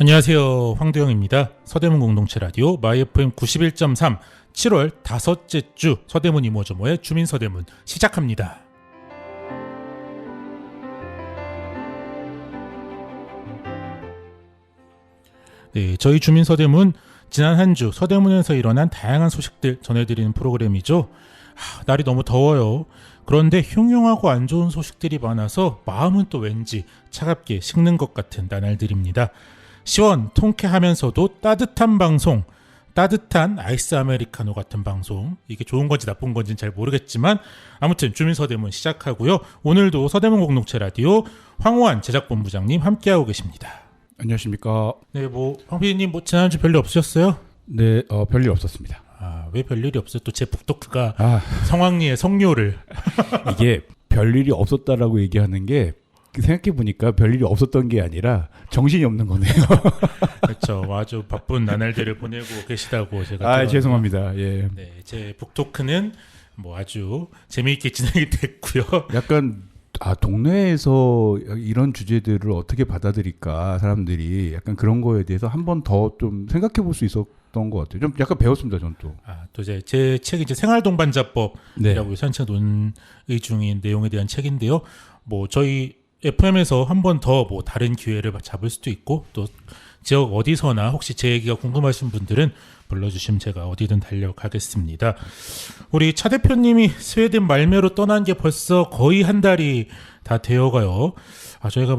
안녕하세요. 황도영입니다. 서대문 공동체 라디오 마이FM 91.3 7월 다섯째 주 서대문 이모저모의 주민서대문 시작합니다. 네, 저희 주민서대문 지난 한 주 서대문에서 일어난 다양한 소식들 전해드리는 프로그램이죠. 날이 너무 더워요. 그런데 흉흉하고 안 좋은 소식들이 많아서 마음은 또 왠지 차갑게 식는 것 같은 나날들입니다. 시원 통쾌하면서도 따뜻한 방송, 따뜻한 아이스 아메리카노 같은 방송, 이게 좋은 건지 나쁜 건지는 잘 모르겠지만 아무튼 주민서대문 시작하고요. 오늘도 서대문 공동체 라디오 황호환 제작본부장님 함께하고 계십니다. 안녕하십니까. 네, 황 PD님 지난주 별일 없으셨어요? 네, 별일 없었습니다. 왜 별일이 없어요? 또 제 북토크가 성황리의 성료를 이게 별일이 없었다라고 얘기하는 게 생각해보니까 별일이 없었던 게 아니라 정신이 없는 거네요. 그렇죠. 아주 바쁜 나날들을 보내고 계시다고 제가 죄송합니다. 예. 네, 제 북토크는 아주 재미있게 진행이 됐고요. 약간 동네에서 이런 주제들을 어떻게 받아들일까 사람들이 약간 그런 거에 대해서 한 번 더 좀 생각해볼 수 있었던 것 같아요. 좀 약간 배웠습니다, 전 또. 또 제 책이 생활동반자법이라고 네. 현재 논의 중인 내용에 대한 책인데요. 저희 FM에서 한 번 더 다른 기회를 잡을 수도 있고 또 지역 어디서나 혹시 제 얘기가 궁금하신 분들은 불러주시면 제가 어디든 달려가겠습니다. 우리 차 대표님이 스웨덴 말메로 떠난 게 벌써 거의 한 달이 다 되어가요. 저희가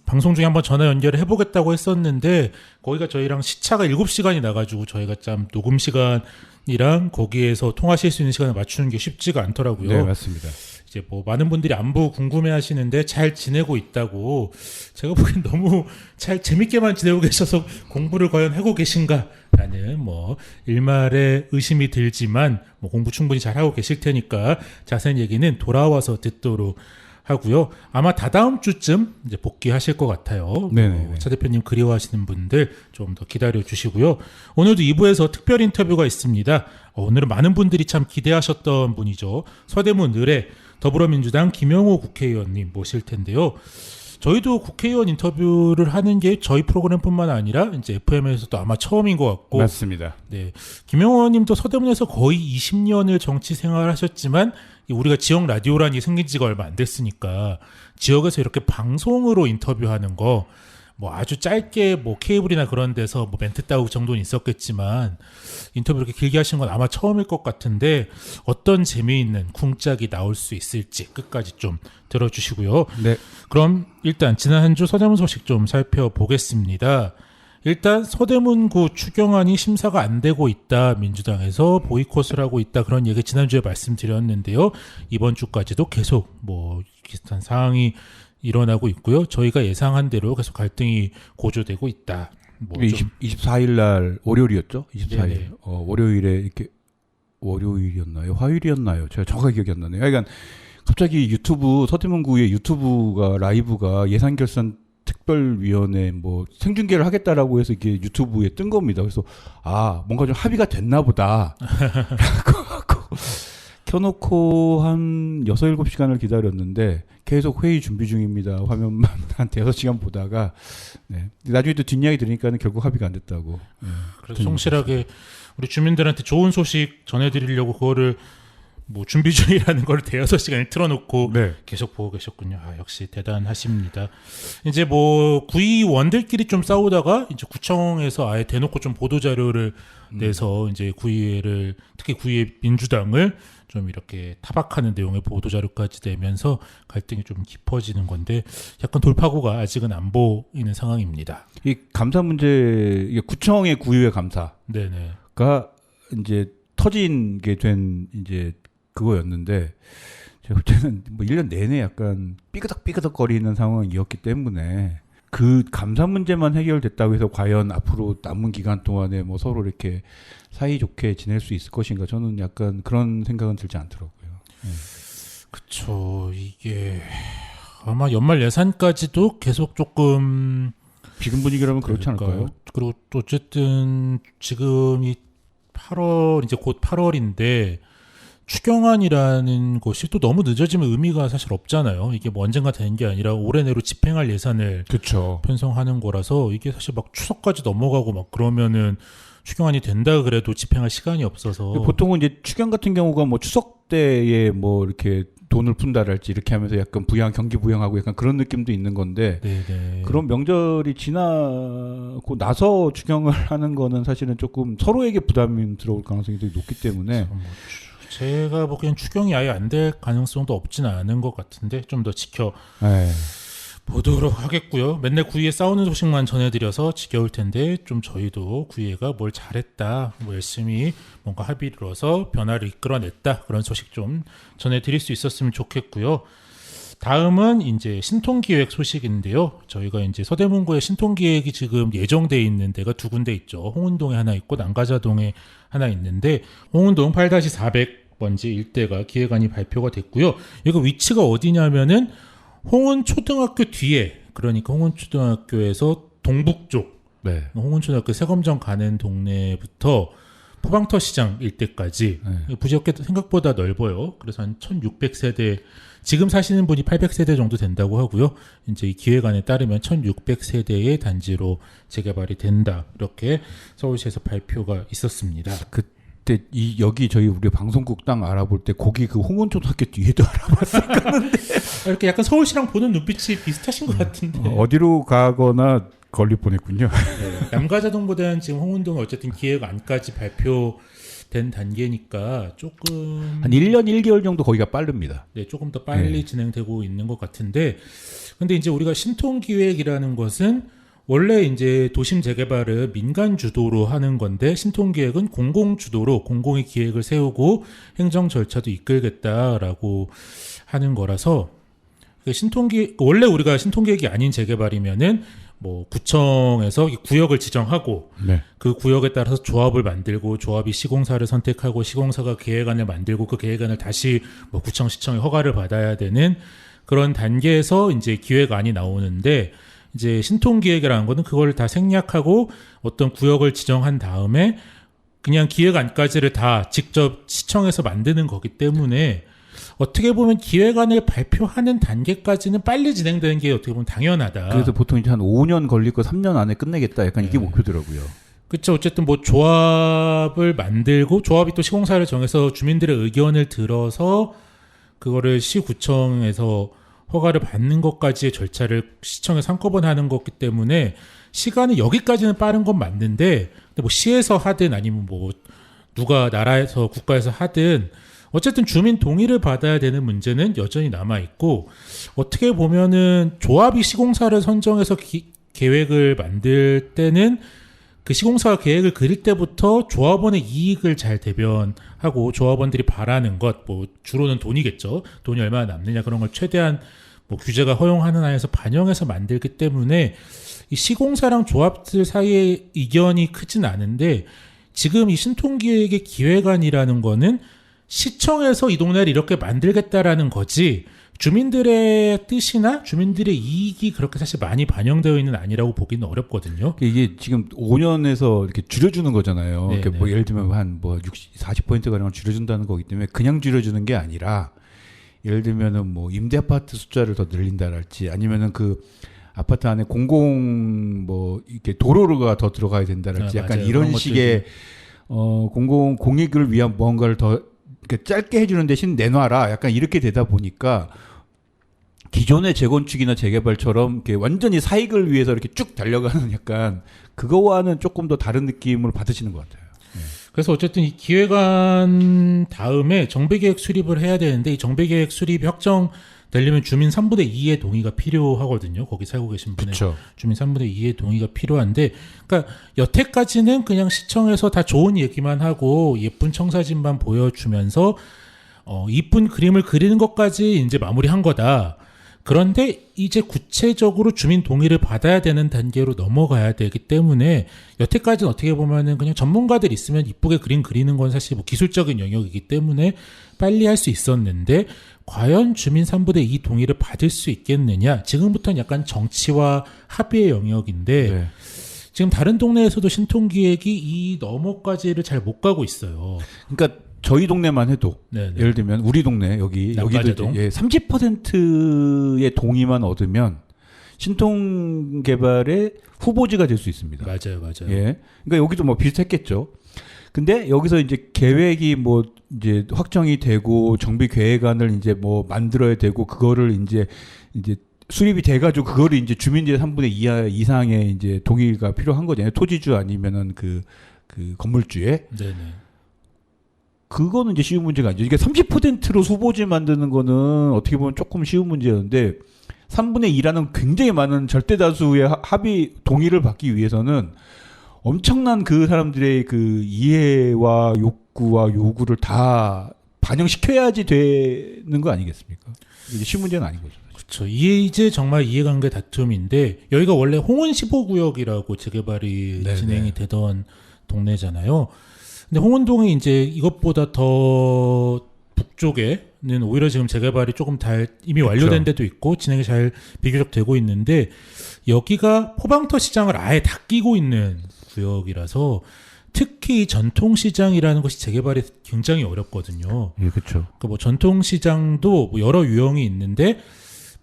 방송 중에 한번 전화 연결을 해보겠다고 했었는데 거기가 저희랑 시차가 7시간이 나가지고 저희가 참 녹음 시간이랑 거기에서 통화하실 수 있는 시간을 맞추는 게 쉽지가 않더라고요. 네, 맞습니다. 이제 많은 분들이 안부 궁금해하시는데 잘 지내고 있다고. 제가 보기엔 너무 잘 재밌게만 지내고 계셔서 공부를 과연 하고 계신가라는 일말의 의심이 들지만 공부 충분히 잘 하고 계실 테니까 자세한 얘기는 돌아와서 듣도록 하고요. 아마 다다음 주쯤 이제 복귀하실 것 같아요. 차 대표님 그리워하시는 분들 좀 더 기다려 주시고요. 오늘도 2부에서 특별 인터뷰가 있습니다. 오늘은 많은 분들이 참 기대하셨던 분이죠. 서대문 을의 더불어민주당 김영호 국회의원님 모실 텐데요. 저희도 국회의원 인터뷰를 하는 게 저희 프로그램뿐만 아니라 이제 FM에서도 아마 처음인 것 같고. 맞습니다. 네, 김영호 의원님도 서대문에서 거의 20년을 정치 생활하셨지만 우리가 지역 라디오란이 생긴 지가 얼마 안 됐으니까 지역에서 이렇게 방송으로 인터뷰하는 거 아주 짧게 케이블이나 그런 데서 멘트 따고 정도는 있었겠지만 인터뷰 이렇게 길게 하신 건 아마 처음일 것 같은데 어떤 재미있는 쿵짝이 나올 수 있을지 끝까지 좀 들어주시고요. 네. 그럼 일단 지난 한 주 서대문 소식 좀 살펴보겠습니다. 일단 서대문구 추경안이 심사가 안 되고 있다. 민주당에서 보이콧을 하고 있다. 그런 얘기 지난주에 말씀드렸는데요. 이번 주까지도 계속 비슷한 상황이 일어나고 있고요. 저희가 예상한 대로 계속 갈등이 고조되고 있다. 24일 날 월요일이었죠? 24일. 네네. 월요일에 이렇게 월요일이었나요? 화요일이었나요? 제가 정확하게 기억이 안 나네요. 그러니까 갑자기 서대문구의 유튜브가 라이브가 예산결산 특별위원회 생중계를 하겠다라고 해서 이게 유튜브에 뜬 겁니다. 그래서 뭔가 좀 합의가 됐나 보다. 라고 하고 켜놓고 한 6, 7시간을 기다렸는데 계속 회의 준비 중입니다. 화면만 한 6시간 보다가 나중에 또 뒷이야기 들으니까는 결국 합의가 안 됐다고. 그래서 성실하게 우리 주민들한테 좋은 소식 전해드리려고 그거를 준비 중이라는 걸 6시간을 틀어놓고 계속 보고 계셨군요. 역시 대단하십니다. 이제 구의원들끼리 좀 싸우다가 이제 구청에서 아예 대놓고 좀 보도자료를 내서 이제 구의회를 특히 구의회 민주당을 좀 이렇게 타박하는 내용의 보도자료까지 내면서 갈등이 좀 깊어지는 건데 약간 돌파구가 아직은 안 보이는 상황입니다. 이 감사 문제, 이게 구청의 구의회 감사가 이제 터진 게 된 이제 그거였는데 제가 볼 때는 1년 내내 약간 삐그덕삐그덕거리는 상황이었기 때문에 그 감사 문제만 해결됐다고 해서 과연 앞으로 남은 기간 동안에 서로 이렇게 사이좋게 지낼 수 있을 것인가, 저는 약간 그런 생각은 들지 않더라고요. 그쵸. 이게 아마 연말 예산까지도 계속 조금 지금 분위기라면 그렇지 않을까요? 그리고 또 어쨌든 지금이 8월 이제 곧 8월인데 추경안이라는 것이 또 너무 늦어지면 의미가 사실 없잖아요. 이게 뭐 언젠가 되는 게 아니라 올해 내로 집행할 예산을 그렇죠. 편성하는 거라서 이게 사실 막 추석까지 넘어가고 막 그러면은 추경안이 된다 그래도 집행할 시간이 없어서 보통은 이제 추경 같은 경우가 뭐 추석 때에 뭐 이렇게 돈을 푼다랄지 이렇게 하면서 약간 경기 부양하고 약간 그런 느낌도 있는 건데 네네. 그런 명절이 지나고 나서 추경을 하는 거는 사실은 조금 서로에게 부담스러울 가능성이 되게 높기 때문에 제가 보기엔 추경이 아예 안 될 가능성도 없지는 않은 것 같은데 좀 더 지켜 에이. 보도록 하겠고요. 맨날 구이에 싸우는 소식만 전해드려서 지겨울 텐데 좀 저희도 구이가 뭘 잘했다, 뭐 열심히 뭔가 합의를 이뤄서 변화를 이끌어냈다 그런 소식 좀 전해드릴 수 있었으면 좋겠고요. 다음은 이제 신통기획 소식인데요. 저희가 이제 서대문구에 신통기획이 지금 예정돼 있는 데가 두 군데 있죠. 홍은동에 하나 있고 남가자동에 하나 있는데 홍은동 8-400번지 일대가 기획안이 발표가 됐고요. 이거 위치가 어디냐면은 홍은초등학교 뒤에, 그러니까 홍은초등학교에서 동북쪽, 네. 홍은초등학교 세검정 가는 동네부터 포방터 시장 일대까지 부지역계 생각보다 넓어요. 그래서 한 1600세대, 지금 사시는 분이 800세대 정도 된다고 하고요. 이제 이 기획안에 따르면 1600세대의 단지로 재개발이 된다. 이렇게 서울시에서 발표가 있었습니다. 그때 여기 저희 우리 방송국 땅 알아볼 때 거기 그 홍은초등학교 뒤에도 알아봤었는데 이렇게 약간 서울시랑 보는 눈빛이 비슷하신 것 같은데. 어디로 가거나 걸릴 뻔했군요. 네, 남가자동보다는 지금 홍은동은 어쨌든 기획안까지 발표된 단계니까 조금 한 1년 1개월 정도 거기가 빠릅니다. 네, 조금 더 빨리 진행되고 있는 것 같은데, 근데 이제 우리가 신통기획이라는 것은 원래 이제 도심 재개발을 민간 주도로 하는 건데 신통기획은 공공 주도로 공공의 기획을 세우고 행정 절차도 이끌겠다라고 하는 거라서 신통기 원래 우리가 신통기획이 아닌 재개발이면은 뭐 구청에서 구역을 지정하고 네. 그 구역에 따라서 조합을 만들고 조합이 시공사를 선택하고 시공사가 계획안을 만들고 그 계획안을 다시 뭐 구청 시청의 허가를 받아야 되는 그런 단계에서 이제 기획안이 나오는데 이제 신통기획이라는 거는 그걸 다 생략하고 어떤 구역을 지정한 다음에 그냥 기획안까지를 다 직접 시청에서 만드는 거기 때문에 어떻게 보면 기획안을 발표하는 단계까지는 빨리 진행되는 게 어떻게 보면 당연하다. 그래서 보통 이제 한 5년 걸리고 3년 안에 끝내겠다. 약간 이게 목표더라고요. 그렇죠. 어쨌든 뭐 조합을 만들고 조합이 또 시공사를 정해서 주민들의 의견을 들어서 그거를 시구청에서 허가를 받는 것까지의 절차를 시청에서 한꺼번에 하는 거기 때문에 시간이 여기까지는 빠른 건 맞는데 근데 뭐 시에서 하든 아니면 뭐 누가 나라에서 국가에서 하든 어쨌든 주민 동의를 받아야 되는 문제는 여전히 남아 있고 어떻게 보면은 조합이 시공사를 선정해서 계획을 만들 때는 그 시공사가 계획을 그릴 때부터 조합원의 이익을 잘 대변하고 조합원들이 바라는 것, 뭐 주로는 돈이겠죠. 돈이 얼마나 남느냐 그런 걸 최대한 뭐 규제가 허용하는 안에서 반영해서 만들기 때문에 이 시공사랑 조합들 사이의 이견이 크진 않은데 지금 이 신통기획의 기획안이라는 거는 시청에서 이 동네를 이렇게 만들겠다라는 거지 주민들의 뜻이나 주민들의 이익이 그렇게 사실 많이 반영되어 있는 아니라고 보기는 어렵거든요. 이게 지금 5년에서 이렇게 줄여주는 거잖아요. 네, 이렇게 뭐 네. 예를 들면 한 뭐 40% 가량을 줄여준다는 거기 때문에 그냥 줄여주는 게 아니라 예를 들면은 뭐 임대 아파트 숫자를 더 늘린다랄지 아니면은 그 아파트 안에 공공 뭐 이렇게 도로가 더 들어가야 된다랄지 약간 맞아요. 이런 그런 식의 공공 공익을 위한 뭔가를 더 이렇게 짧게 해주는 대신 내놔라. 약간 이렇게 되다 보니까 기존의 재건축이나 재개발처럼 이렇게 완전히 사익을 위해서 이렇게 쭉 달려가는 약간 그거와는 조금 더 다른 느낌을 받으시는 것 같아요. 그래서 어쨌든 이 기획안 다음에 정비계획 수립을 해야 되는데 이 정비계획 수립이 확정되려면 주민 3분의 2의 동의가 필요하거든요. 거기 살고 계신 분의 그렇죠. 주민 3분의 2의 동의가 필요한데 그러니까 여태까지는 그냥 시청에서 다 좋은 얘기만 하고 예쁜 청사진만 보여주면서 이쁜 그림을 그리는 것까지 이제 마무리한 거다. 그런데 이제 구체적으로 주민 동의를 받아야 되는 단계로 넘어가야 되기 때문에 여태까지는 어떻게 보면은 그냥 전문가들 있으면 이쁘게 그림 그리는 건 사실 뭐 기술적인 영역이기 때문에 빨리 할 수 있었는데 과연 주민 3분의 2 동의를 받을 수 있겠느냐? 지금부터는 약간 정치와 합의의 영역인데 네. 지금 다른 동네에서도 신통기획이 이 너머까지를 잘 못 가고 있어요. 그러니까 저희 동네만 해도 네네. 예를 들면 우리 동네 여기도 남가제동. 예, 30%의 동의만 얻으면 신통 개발의 후보지가 될 수 있습니다. 맞아요. 예. 그러니까 여기도 뭐 비슷했겠죠. 근데 여기서 이제 계획이 뭐 이제 확정이 되고 정비 계획안을 이제 뭐 만들어야 되고 그거를 이제 수립이 돼가지고 그거를 이제 주민들의 3분의 2 이상의 이제 동의가 필요한 거잖아요. 토지주 아니면은 그 건물주의. 네네. 그거는 이제 쉬운 문제가 아니죠. 이게 30%로 후보지 만드는 거는 어떻게 보면 조금 쉬운 문제였는데 3분의 2라는 굉장히 많은 절대 다수의 합의 동의를 받기 위해서는 엄청난 그 사람들의 그 이해와 욕구와 요구를 다 반영시켜야지 되는 거 아니겠습니까? 이게 쉬운 문제는 아닌 거죠. 그렇죠. 이게 이제 정말 이해관계 다툼인데 여기가 원래 홍은 15구역이라고 재개발이 네네. 진행이 되던 동네잖아요. 근데 홍은동이 이제 이것보다 더 북쪽에는 오히려 지금 재개발이 조금 다 이미 완료된 그렇죠. 데도 있고 진행이 잘 비교적 되고 있는데 여기가 포방터 시장을 아예 다 끼고 있는 구역이라서 특히 전통시장이라는 것이 재개발이 굉장히 어렵거든요. 예, 그렇죠. 그러니까 뭐 전통시장도 뭐 여러 유형이 있는데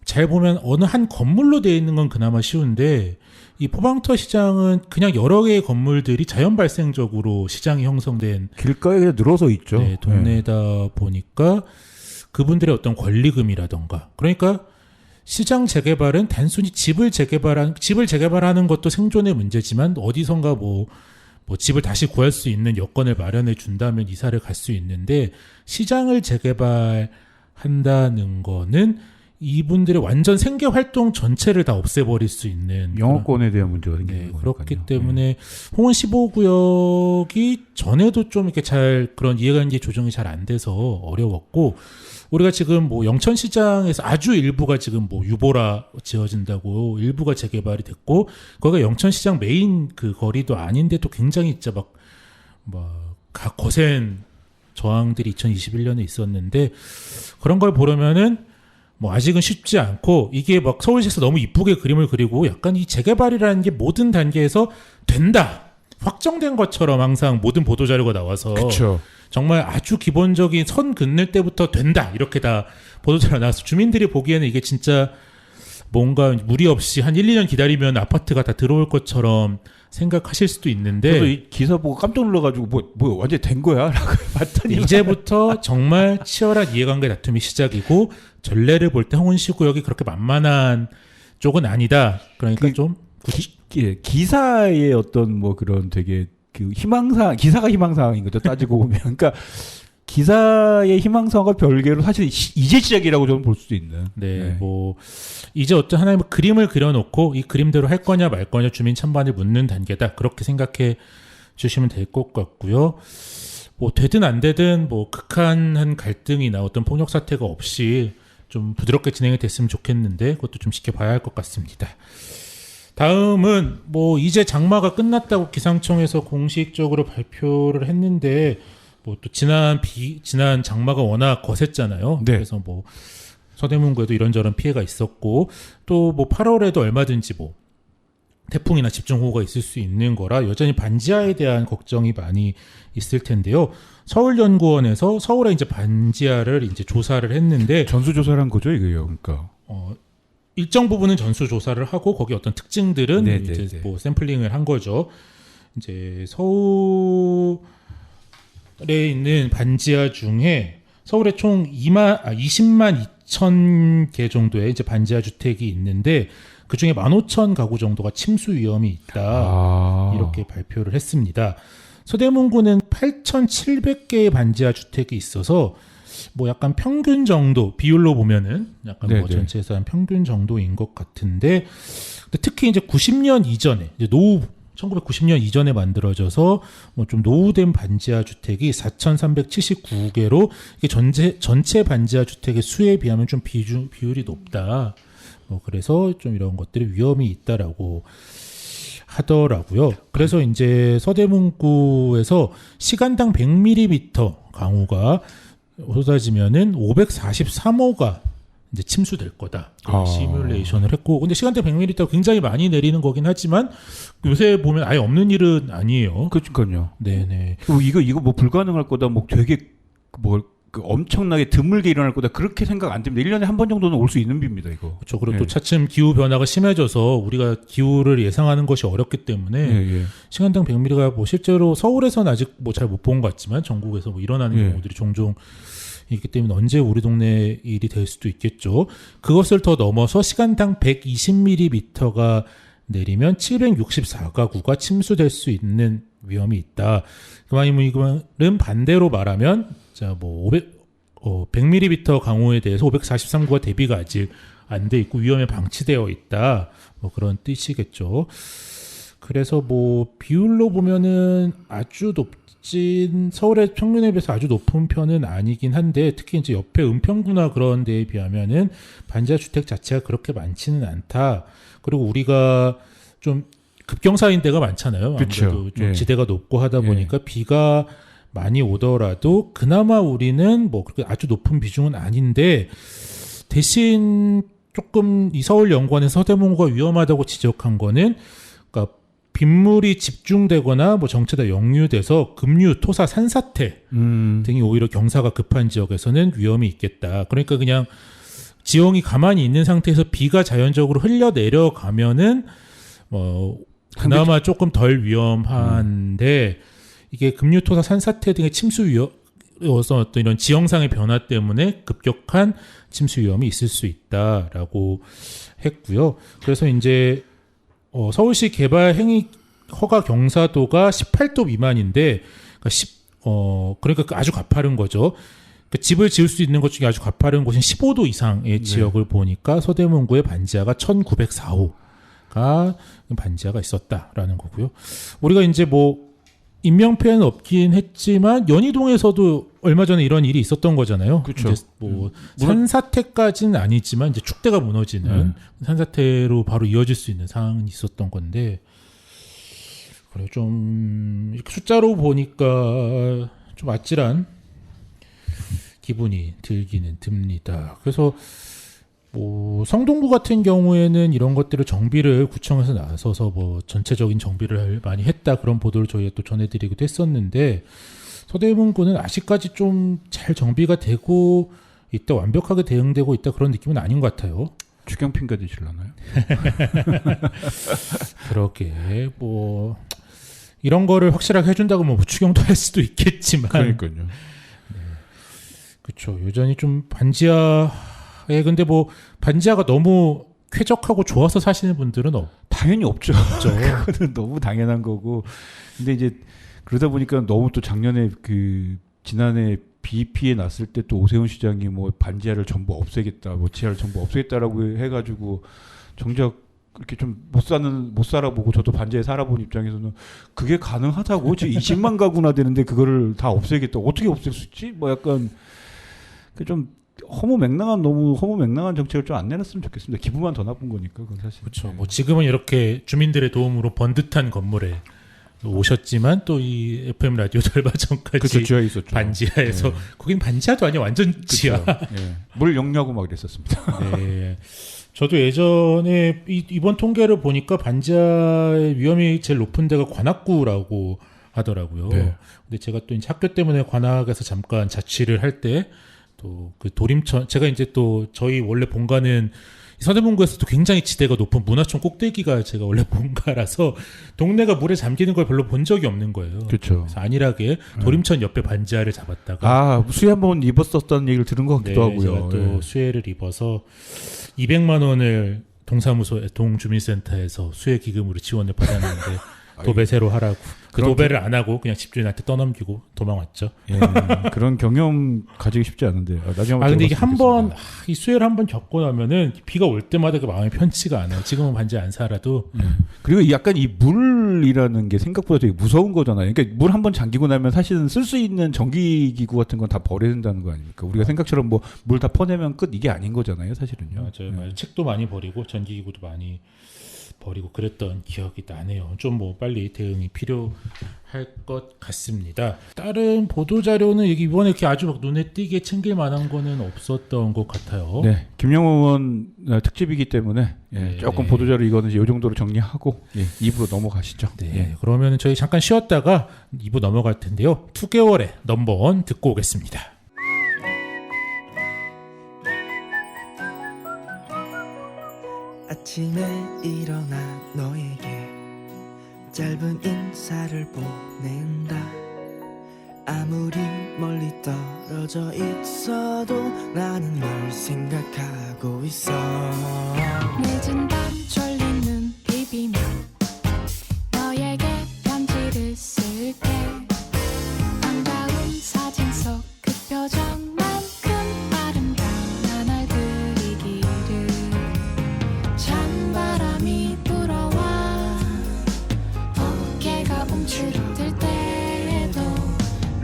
잘 보면 어느 한 건물로 되어 있는 건 그나마 쉬운데 이 포방터 시장은 그냥 여러 개의 건물들이 자연 발생적으로 시장이 형성된 길가에 그냥 늘어서 있죠. 네, 동네다 보니까 그분들의 어떤 권리금이라던가 그러니까 시장 재개발은 단순히 집을 재개발하는 것도 생존의 문제지만 어디선가 뭐 집을 다시 구할 수 있는 여건을 마련해 준다면 이사를 갈 수 있는데 시장을 재개발한다는 거는 이분들의 완전 생계 활동 전체를 다 없애버릴 수 있는 영어권에 대한 문제가 네, 생기는 거니까요. 그렇기 때문에 홍은 15구역이 전에도 좀 이렇게 잘 그런 이해관계 조정이 잘 안 돼서 어려웠고 우리가 지금 뭐 영천시장에서 아주 일부가 지금 뭐 유보라 지어진다고 일부가 재개발이 됐고 거기가 영천시장 메인 그 거리도 아닌데도 굉장히 진짜 막 거센 저항들이 2021년에 있었는데 그런 걸 보려면은 뭐 아직은 쉽지 않고 이게 막 서울시에서 너무 이쁘게 그림을 그리고 약간 이 재개발이라는 게 모든 단계에서 된다 확정된 것처럼 항상 모든 보도자료가 나와서 그렇죠. 정말 아주 기본적인 선 긋는 때부터 된다 이렇게 다 보도자료 나와서 주민들이 보기에는 이게 진짜 뭔가 무리 없이 한 1, 2년 기다리면 아파트가 다 들어올 것처럼 생각하실 수도 있는데 저도 이 기사 보고 깜짝 놀라가지고 뭐 완전 된 거야? 라고 봤더니 이제부터 정말 치열한 이해관계 다툼이 시작이고 전례를 볼 때 홍은시구역이 그렇게 만만한 쪽은 아니다. 그러니까 좀 기사의 어떤 뭐 그런 되게 그 희망사항, 기사가 희망사항인 거죠. 따지고 보면. 그러니까 기사의 희망사항과 별개로 사실 이제 시작이라고 저는 볼 수도 있는. 네, 뭐 이제 어떤 하나의 그림을 그려놓고 이 그림대로 할 거냐 말 거냐 주민 찬반을 묻는 단계다. 그렇게 생각해 주시면 될 것 같고요. 뭐 되든 안 되든 뭐 극한한 갈등이나 어떤 폭력 사태가 없이 좀 부드럽게 진행이 됐으면 좋겠는데 그것도 좀 지켜봐야 할 것 같습니다. 다음은 뭐 이제 장마가 끝났다고 기상청에서 공식적으로 발표를 했는데 뭐 또 지난 장마가 워낙 거셌잖아요. 네. 그래서 뭐 서대문구에도 이런저런 피해가 있었고 또 뭐 8월에도 얼마든지 뭐 태풍이나 집중호우가 있을 수 있는 거라 여전히 반지하에 대한 걱정이 많이 있을 텐데요. 서울연구원에서 서울에 이제 반지하를 이제 조사를 했는데 전수조사를 한 거죠, 이거요. 그러니까. 일정 부분은 전수 조사를 하고 거기 어떤 특징들은 네네네. 이제 뭐 샘플링을 한 거죠. 이제 서울에 있는 반지하 중에 서울에 총 20만 2천 개 정도의 이제 반지하 주택이 있는데 그 중에 15,000 가구 정도가 침수 위험이 있다. 이렇게 발표를 했습니다. 서대문구는 8,700개의 반지하 주택이 있어서 뭐 약간 평균 정도 비율로 보면은 약간 뭐 전체에서 한 평균 정도인 것 같은데 특히 이제 90년 이전에 이제 1990년 이전에 만들어져서 뭐 좀 노후된 반지하 주택이 4,379개로 이게 전체 반지하 주택의 수에 비하면 좀 비율이 높다. 뭐 그래서 좀 이런 것들이 위험이 있다라고 하더라고요. 그래서 이제 서대문구에서 시간당 100mm 강우가 쏟아지면은 543호가 이제 침수될 거다. 시뮬레이션을 했고, 근데 시간대 100mm 굉장히 많이 내리는 거긴 하지만 요새 보면 아예 없는 일은 아니에요. 그러니까요. 네네. 이거 뭐 불가능할 거다. 뭐 되게 그 엄청나게 드물게 일어날 거다 그렇게 생각 안 됩니다. 1년에 한 번 정도는 올 수 있는 비입니다, 이거. 그렇죠. 그리고 예. 또 차츰 기후 변화가 심해져서 우리가 기후를 예상하는 것이 어렵기 때문에 예. 시간당 100mm가 뭐 실제로 서울에서는 아직 뭐 잘 못 본 것 같지만 전국에서 뭐 일어나는 예. 경우들이 종종 있기 때문에 언제 우리 동네 일이 될 수도 있겠죠. 그것을 더 넘어서 시간당 120mm가 내리면 764가구가 침수될 수 있는 위험이 있다. 그 말은 반대로 말하면 자, 뭐 100mm 강우에 대해서 543구가 대비가 아직 안 돼 있고 위험에 방치되어 있다. 뭐 그런 뜻이겠죠. 그래서 뭐 비율로 보면은 아주 높진 서울의 평균에 비해서 아주 높은 편은 아니긴 한데 특히 이제 옆에 은평구나 그런 데에 비하면은 반지하 주택 자체가 그렇게 많지는 않다. 그리고 우리가 좀 급경사인 데가 많잖아요. 그쵸. 아무래도 좀 예. 지대가 높고 하다 보니까 비가 많이 오더라도 그나마 우리는 뭐 그렇게 아주 높은 비중은 아닌데 대신 조금 이 서울연구원에서 서대문구가 위험하다고 지적한 거는 그러니까 빗물이 집중되거나 뭐 정체가 역류돼서 급류, 토사, 산사태 등이 오히려 경사가 급한 지역에서는 위험이 있겠다. 그러니까 그냥 지형이 가만히 있는 상태에서 비가 자연적으로 흘려 내려가면은 그나마 조금 덜 위험한데 이게 급류토사 산사태 등의 침수 위험에서 어떤 이런 지형상의 변화 때문에 급격한 침수 위험이 있을 수 있다라고 했고요. 그래서 이제 서울시 개발 행위 허가 경사도가 18도 미만인데 그러니까 아주 가파른 거죠. 그러니까 집을 지을 수 있는 것 중에 아주 가파른 곳은 15도 이상의 지역을 보니까 서대문구의 반지하가 1904호가 반지하가 있었다라는 거고요. 우리가 이제 뭐 인명피해는 없긴 했지만 연희동에서도 얼마 전에 이런 일이 있었던 거잖아요. 그렇죠. 이제 뭐 산사태까지는 아니지만 이제 축대가 무너지는 산사태로 바로 이어질 수 있는 상황이 있었던 건데 그래 좀 이렇게 숫자로 보니까 좀 아찔한 기분이 들기는 듭니다. 그래서 뭐 성동구 같은 경우에는 이런 것들을 정비를 구청에서 나서서 뭐 전체적인 정비를 많이 했다 그런 보도를 저희가 또 전해드리기도 했었는데 서대문구는 아직까지 좀 잘 정비가 되고 있다 완벽하게 대응되고 있다 그런 느낌은 아닌 것 같아요. 추경핀가 되실라나요? 그러게 뭐 이런 거를 확실하게 해준다고 뭐 추경도 할 수도 있겠지만 그러니까요. 그렇죠. 여전히 좀 근데 뭐 반지하가 너무 쾌적하고 좋아서 사시는 분들은 당연히 없죠. 없죠. 그거는 너무 당연한 거고. 근데 이제 그러다 보니까 너무 또 작년에 지난해 비 피해 났을 때 또 오세훈 시장이 뭐 반지하를 전부 없애겠다, 뭐 지하를 전부 없애겠다라고 해가지고 정작 이렇게 좀 못 살아보고 저도 반지하에 살아본 입장에서는 그게 가능하다고 지금 20만 가구나 되는데 그거를 다 없애겠다. 어떻게 없앨 수 있지? 뭐 약간 좀 너무 허무맹랑한 정책을 좀 안 내놨으면 좋겠습니다. 기분만 더 나쁜 거니까 그건 사실. 그렇죠. 뭐 지금은 이렇게 주민들의 도움으로 번듯한 건물에 오셨지만 또 이 FM 라디오 얼마 전까지 그쵸, 지하에 있었죠. 반지하에서 거긴 반지하도 아니야 완전 지하. 예. 물 역류하고 막 이랬었습니다. 네. 저도 예전에 이번 통계를 보니까 반지하의 위험이 제일 높은 데가 관악구라고 하더라고요. 네. 근데 제가 또 이제 학교 때문에 관악에서 잠깐 자취를 할 때 또 그 도림천 제가 이제 또 저희 원래 본가는 서대문구에서도 굉장히 지대가 높은 문화촌 꼭대기가 제가 원래 본가라서 동네가 물에 잠기는 걸 별로 본 적이 없는 거예요. 그렇죠. 그래서 안일하게 도림천 옆에 반지하를 잡았다가 수혜 한번 입었었다는 얘기를 들은 것 같기도 하고요. 제가 또 수혜를 입어서 200만 원을 동사무소 동주민센터에서 수혜 기금으로 지원을 받았는데 도배새로 하라고 그 도배를 안 하고 그냥 집주인한테 떠넘기고 도망왔죠. 예, 그런 경험 가지기 쉽지 않은데 나중에 한번 근데 이게 들어봤으면 이 수혜를 한번 겪고 나면은 비가 올 때마다 그 마음이 편치가 않아요. 지금은 반지 안 살아도. 그리고 약간 이 물이라는 게 생각보다 되게 무서운 거잖아요. 그러니까 물 한번 잠기고 나면 사실은 쓸 수 있는 전기기구 같은 건 다 버려야 된다는 거 아닙니까? 우리가 생각처럼 뭐 물 다 퍼내면 끝 이게 아닌 거잖아요, 사실은요. 맞아요. 책도 많이 버리고 전기기구도 많이 버리고 그랬던 기억이 나네요. 좀 뭐 빨리 대응이 필요할 것 같습니다. 다른 보도 자료는 이번에 이렇게 아주 막 눈에 띄게 챙길 만한 거는 없었던 것 같아요. 네, 김영호 의원 특집이기 때문에 네, 조금 네. 보도 자료 이거는 이 정도로 정리하고 2부로 넘어가시죠. 네, 그러면 저희 잠깐 쉬었다가 2부 넘어갈 텐데요. 2개월의 넘버원 듣고 오겠습니다. 아침에 일어나 너에게 짧은 인사를 보낸다. 아무리 멀리 떨어져 있어도 나는 널 생각하고 있어. 늦은 밤 졸린 눈 비비며 너에게 편지를 쓸게. 반가운 사진 속 그 표정만큼 아름다운 날 그리기를. 찬바람이 불어와 어깨가 움츠러들 때에도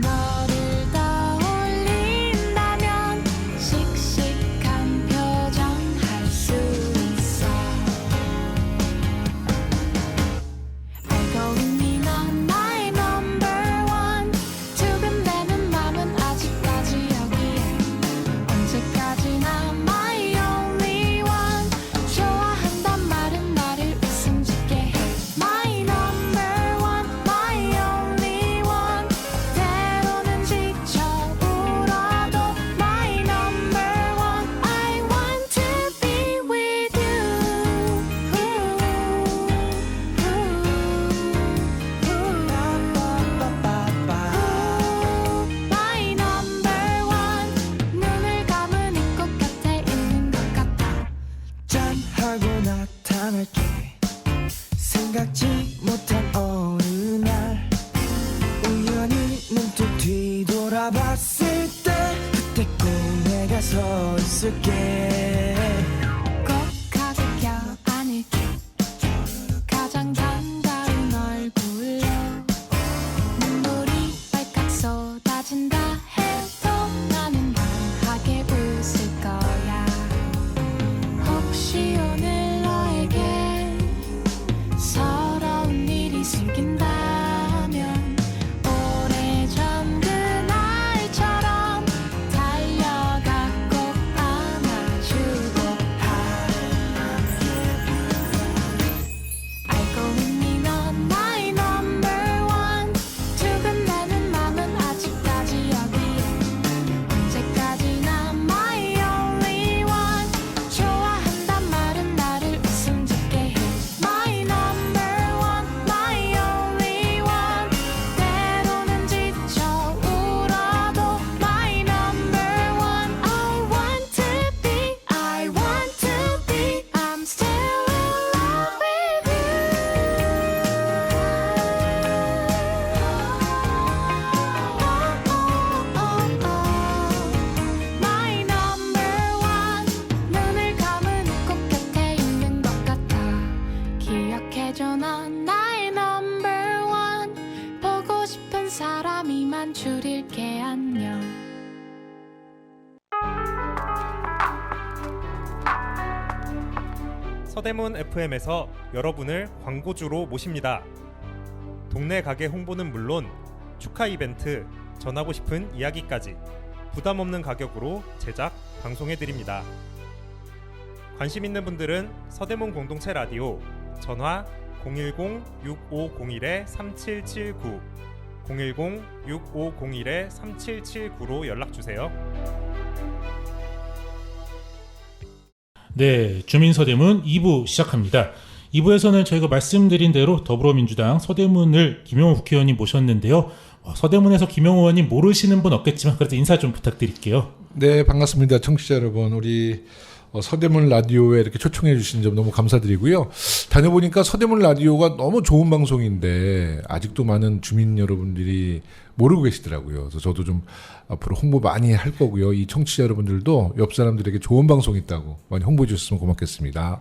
너를 떠올린다면 씩씩한 표정 할 수 있어. 알고 있니 넌 나의 number one. 두근대는 맘은 아직까지 여기에. 언제까지나 my only one. 좋아한단 말은 나를 웃음 짓게 해. My number one, my only one. 때로는 지쳐 울어도 my number one. I want to be with you. My number one. 눈을 감은 이 꽃 곁에 있는 것 같아. 짠 하고 나타날게. 생각지 못한 어느 날 우연히 문득 뒤돌아봤을 때 그때 꼭 내가 서 있을게. 꼭 가서 껴안을게. 가장 반가운 얼굴로 눈물이 발칵 쏟아진다 해도 나는 강하게 웃을 거야. 혹시 오늘 너에게 서러운 일이 생긴다면 오래전 그날처럼 달려가 꼭 안아주고 알고 있니 넌 나의 number one. 두근대는 맘은 아직까지 여기에. 언제까지나 my only one. 좋아한단 말은 나를 웃음 짓게 해. My number one, my only one. 때로는 지쳐 울어도 my number one. I want to be, I'm still in love with you. My number one. 눈을 감은 이 꽃 곁에 있는 것 같아. 기억해줘 넌 나의 number one. 보고 싶은 사람이만 줄일게. 안녕. 서대문 FM에서 여러분을 광고주로 모십니다. 동네 가게 홍보는 물론 축하 이벤트, 전하고 싶은 이야기까지 부담 없는 가격으로 제작, 방송해드립니다. 관심 있는 분들은 서대문 공동체 라디오 전화 010-6501-3779 010-6501-3779로 연락주세요. 네, 주민서대문 2부 시작합니다. 2부에서는 저희가 말씀드린 대로 더불어민주당 서대문을 김용호 국회의원님 모셨는데요. 서대문에서 김용호 의원님 모르시는 분 없겠지만 그래도 인사 좀 부탁드릴게요. 네, 반갑습니다. 청취자 여러분. 우리 서대문 라디오에 이렇게 초청해 주신 점 너무 감사드리고요. 다녀보니까 서대문 라디오가 너무 좋은 방송인데 아직도 많은 주민 여러분들이 모르고 계시더라고요. 그래서 저도 좀 앞으로 홍보 많이 할 거고요. 이 청취자 여러분들도 옆 사람들에게 좋은 방송 있다고 많이 홍보해 주셨으면 고맙겠습니다.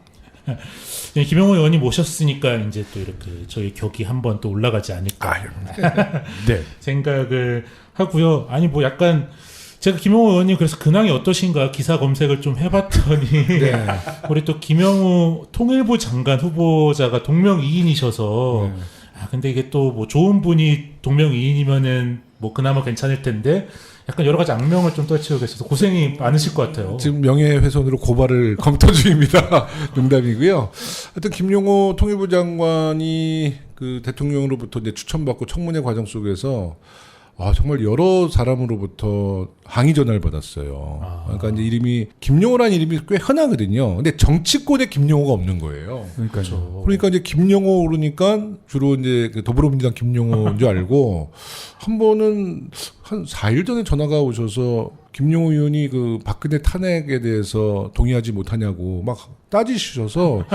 네, 김용호 의원님 모셨으니까 이제 또 이렇게 저희 격이 한번 또 올라가지 않을까 네. 생각을 하고요. 아니 뭐 약간 제가 김용호 의원님 그래서 근황이 어떠신가 기사 검색을 좀 해봤더니 네. 우리 또 김영우 통일부 장관 후보자가 동명이인이셔서 네. 아 근데 이게 또 뭐 좋은 분이 동명이인이면은 뭐 그나마 괜찮을 텐데 약간 여러 가지 악명을 좀 떨치고 계셔서 고생이 많으실 것 같아요. 지금 명예훼손으로 고발을 검토 중입니다. 농담이고요. 하여튼 김용호 통일부 장관이 그 대통령으로부터 이제 추천받고 청문회 과정 속에서 정말 여러 사람으로부터 항의 전화를 받았어요. 아. 그러니까 이제 이름이 김용호라는 이름이 꽤 흔하거든요. 근데 정치권에 김용호가 없는 거예요. 그러니까요. 그러니까 이제 김용호 그러니까 주로 이제 그 더불어민주당 김용호인 줄 알고 한 번은 한 4일 전에 전화가 오셔서 김용호 의원이 그 박근혜 탄핵에 대해서 동의하지 못하냐고 막 따지셔서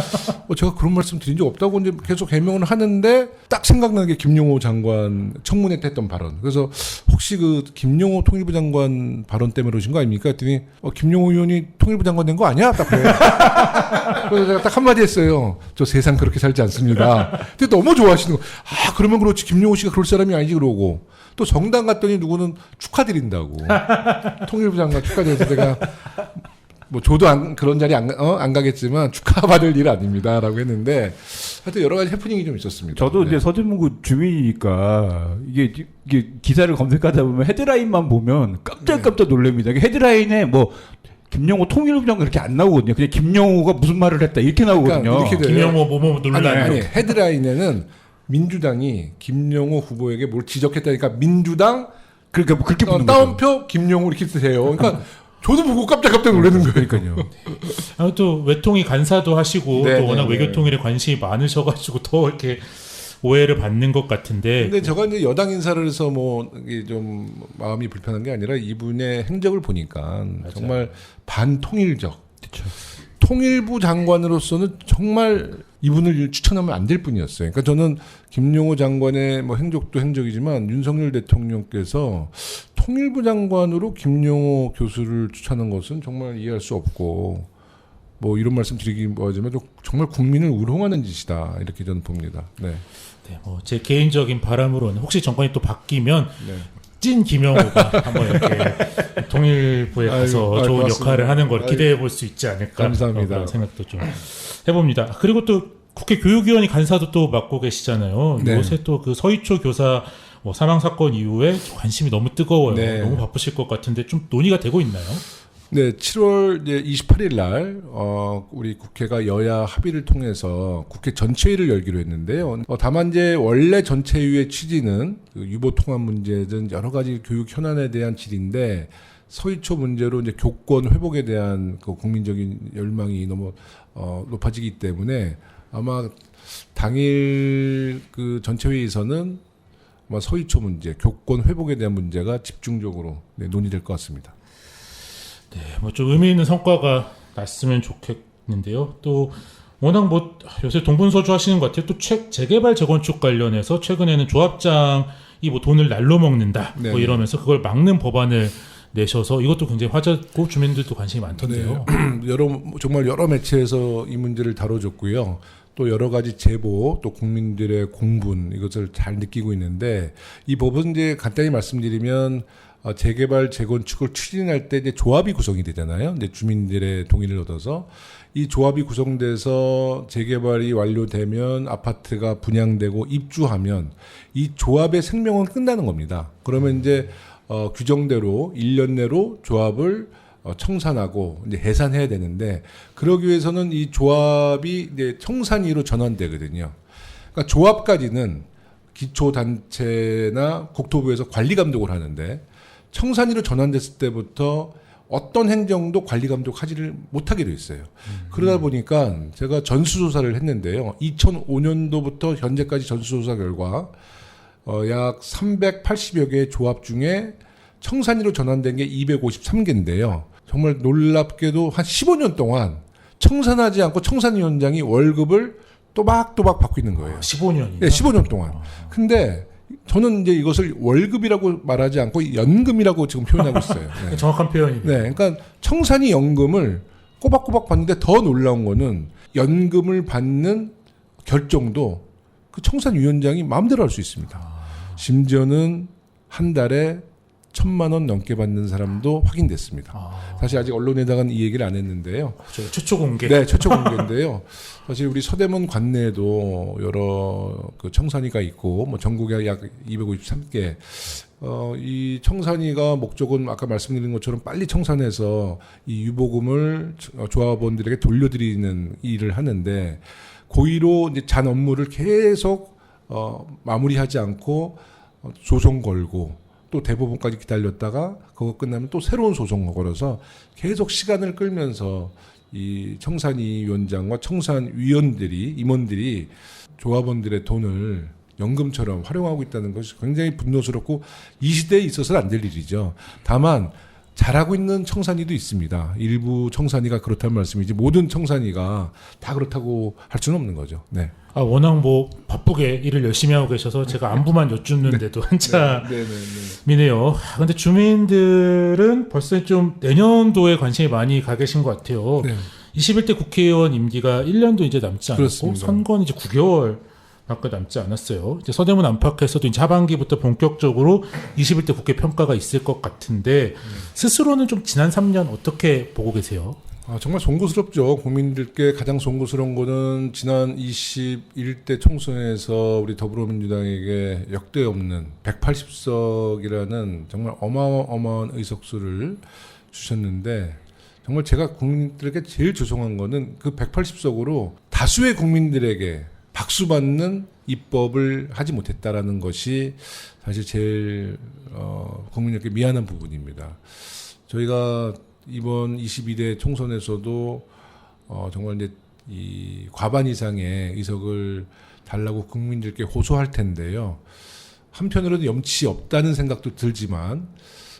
제가 그런 말씀 드린 적 없다고 이제 계속 해명을 하는데 딱 생각나는 게 김용호 장관 청문회 때 했던 발언. 그래서 혹시 그 김용호 통일부 장관 발언 때문에 그러신 거 아닙니까? 했더니 김용호 의원이 통일부 장관 된 거 아니야? 딱 그래. 그래서 제가 딱 한마디 했어요. 저 세상 그렇게 살지 않습니다. 근데 너무 좋아하시는 거. 그러면 그렇지. 김용호 씨가 그럴 사람이 아니지 그러고. 또 정당 갔더니 누구는 축하드린다고. 통일부 장관 축하드려서 제가 뭐 저도 그런 자리 안 가겠지만 축하받을 일 아닙니다라고 했는데 하여튼 여러 가지 해프닝이 좀 있었습니다. 저도 네. 이제 서대문구 주민이니까 이게 기사를 검색하다 보면 헤드라인만 보면 깜짝깜짝 놀랍니다. 이게 헤드라인에 뭐 김용호 통일부 장관 그렇게 안 나오거든요. 그냥 김용호가 무슨 말을 했다 이렇게 나오거든요. 그러니까 이렇게 돼요. 김용호 뭐뭐 논란. 아니 헤드라인에는 민주당이 김용호 후보에게 뭘 지적했다니까 민주당 그러니까 뭐 그렇게 보는 거죠. 따옴표 김용호 이렇게 쓰세요. 그러니까 저도 보고 깜짝깜짝 놀라는 거예요. 그러니까요. 또 외통위 간사도 하시고 네, 또 워낙 네, 네. 외교통일에 관심이 많으셔가지고 더 이렇게 오해를 받는 것 같은데. 근데 제가 이제 여당 인사를 해서 뭐 이게 좀 마음이 불편한 게 아니라 이분의 행적을 보니까 맞아요. 정말 반통일적. 그렇죠. 통일부 장관으로서는 정말 이분을 추천하면 안 될 분이었어요. 그러니까 저는 김용호 장관의 뭐 행적도 행적이지만 윤석열 대통령께서 통일부 장관으로 김용호 교수를 추천한 것은 정말 이해할 수 없고 뭐 이런 말씀 드리기 뭐하지만 정말 국민을 우롱하는 짓이다 이렇게 저는 봅니다. 네. 네, 뭐 제 개인적인 바람으로는 혹시 정권이 또 바뀌면 네. 찐 김영호가 한번 이렇게 통일부에 가서 아이고, 좋은 고맙습니다. 역할을 하는 걸 아이고, 기대해 볼 수 있지 않을까. 감사합니다. 그런 생각도 좀 해봅니다. 그리고 또 국회 교육위원회 간사도 또 맡고 계시잖아요. 네. 요새 또 그 서희초 교사 뭐 사망 사건 이후에 관심이 너무 뜨거워요. 네. 너무 바쁘실 것 같은데 좀 논의가 되고 있나요? 네, 7월 28일 날 우리 국회가 여야 합의를 통해서 국회 전체회의를 열기로 했는데요. 다만 이제 원래 전체회의의 취지는 그 유보 통합 문제든 여러 가지 교육 현안에 대한 질인데 서희초 문제로 이제 교권 회복에 대한 그 국민적인 열망이 너무 높아지기 때문에 아마 당일 그 전체회의에서는 아마 서희초 문제, 교권 회복에 대한 문제가 집중적으로 논의될 것 같습니다. 네, 뭐 좀 의미 있는 성과가 났으면 좋겠는데요. 또 워낙 뭐 요새 동분서주 하시는 것 같아요. 또 재개발 재건축 관련해서 최근에는 조합장이 뭐 돈을 날로 먹는다 뭐 네네. 이러면서 그걸 막는 법안을 내셔서 이것도 굉장히 화제고 주민들도 관심이 많던데요. 정말 여러 매체에서 이 문제를 다뤄줬고요. 또 여러 가지 제보, 또 국민들의 공분 이것을 잘 느끼고 있는데 이 법은 이제 간단히 말씀드리면 재개발 재건축을 추진할 때 이제 조합이 구성이 되잖아요. 이제 주민들의 동의를 얻어서 이 조합이 구성돼서 재개발이 완료되면 아파트가 분양되고 입주하면 이 조합의 생명은 끝나는 겁니다. 그러면 이제 규정대로 1년 내로 조합을 청산하고 이제 해산해야 되는데 그러기 위해서는 이 조합이 이제 청산위로 전환되거든요. 그러니까 조합까지는 기초단체나 국토부에서 관리 감독을 하는데 청산위로 전환됐을 때부터 어떤 행정도 관리 감독하지를 못하게 돼 있어요. 그러다 보니까 제가 전수조사를 했는데요. 2005년도부터 현재까지 전수조사 결과 약 380여 개의 조합 중에 청산위로 전환된 게 253개인데요. 정말 놀랍게도 한 15년 동안 청산하지 않고 청산위원장이 월급을 또박또박 받고 있는 거예요. 15년이요? 네, 15년 동안. 근데 저는 이제 이것을 월급이라고 말하지 않고 연금이라고 지금 표현하고 있어요. 네. 정확한 표현이네요. 네, 그러니까 청산위 연금을 꼬박꼬박 받는데 더 놀라운 거는 연금을 받는 결정도 그 청산위원장이 마음대로 할 수 있습니다. 심지어는 한 달에 1,000만 원 넘게 받는 사람도 확인됐습니다. 사실 아직 언론에다가는 이 얘기를 안 했는데요. 최초 공개. 네, 최초 공개인데요. 사실 우리 서대문 관내에도 여러 그 청산위가 있고, 뭐 전국에 약 253개. 이 청산위가 목적은 아까 말씀드린 것처럼 빨리 청산해서 이 유보금을 조합원들에게 돌려드리는 일을 하는데, 고의로 이제 잔 업무를 계속 마무리하지 않고 소송 걸고 또 대법원까지 기다렸다가 그거 끝나면 또 새로운 소송을 걸어서 계속 시간을 끌면서 이 청산위 위원장과 청산위원들이 임원들이 조합원들의 돈을 연금처럼 활용하고 있다는 것이 굉장히 분노스럽고 이 시대에 있어서는 안 될 일이죠. 다만 잘하고 있는 청산위도 있습니다. 일부 청산위가 그렇다는 말씀이지 모든 청산위가 다 그렇다고 할 수는 없는 거죠. 네. 아, 워낙 뭐 바쁘게 일을 열심히 하고 계셔서 제가 안부만 여쭙는데도 한참이네요. 아, 근데 주민들은 벌써 좀 내년도에 관심이 많이 가 계신 것 같아요. 네. 21대 국회의원 임기가 1년도 이제 남지 않았고 그렇습니다. 선거는 이제 9개월 밖에 남지 않았어요. 이제 서대문 안팎에서도 이제 하반기부터 본격적으로 21대 국회 평가가 있을 것 같은데 스스로는 좀 지난 3년 어떻게 보고 계세요? 아, 정말 송구스럽죠. 국민들께 가장 송구스러운 거는 지난 21대 총선에서 우리 더불어민주당에게 역대 없는 180석이라는 정말 어마어마한 의석수를 주셨는데 정말 제가 국민들에게 제일 죄송한 거는 그 180석으로 다수의 국민들에게 박수받는 입법을 하지 못했다라는 것이 사실 제일 국민에게 미안한 부분입니다. 저희가 이번 22대 총선에서도 정말 이제 이 과반 이상의 의석을 달라고 국민들께 호소할 텐데요. 한편으로는 염치 없다는 생각도 들지만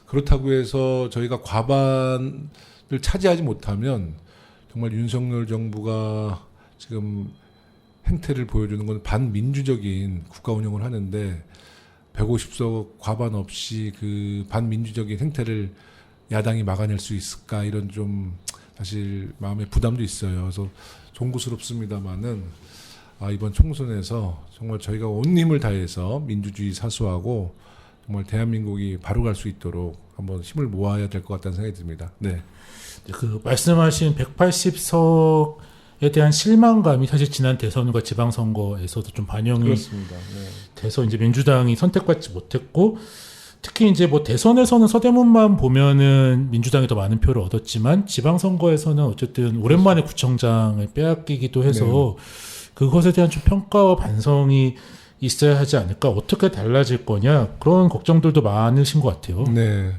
그렇다고 해서 저희가 과반을 차지하지 못하면 정말 윤석열 정부가 지금 행태를 보여주는 건 반민주적인 국가 운영을 하는데 150석 과반 없이 그 반민주적인 행태를 야당이 막아낼 수 있을까 이런 좀 사실 마음의 부담도 있어요. 그래서 송구스럽습니다만은 이번 총선에서 정말 저희가 온 힘을 다해서 민주주의 사수하고 정말 대한민국이 바로 갈 수 있도록 한번 힘을 모아야 될 것 같다는 생각이 듭니다. 네. 그 말씀하신 180석에 대한 실망감이 사실 지난 대선과 지방선거에서도 좀 반영이 그렇습니다. 네. 돼서 이제 민주당이 선택받지 못했고 특히 이제 뭐 대선에서는 서대문만 보면은 민주당이 더 많은 표를 얻었지만 지방선거에서는 어쨌든 오랜만에 구청장을 빼앗기기도 해서 그것에 대한 좀 평가와 반성이 있어야 하지 않을까, 어떻게 달라질 거냐 그런 걱정들도 많으신 것 같아요. 네.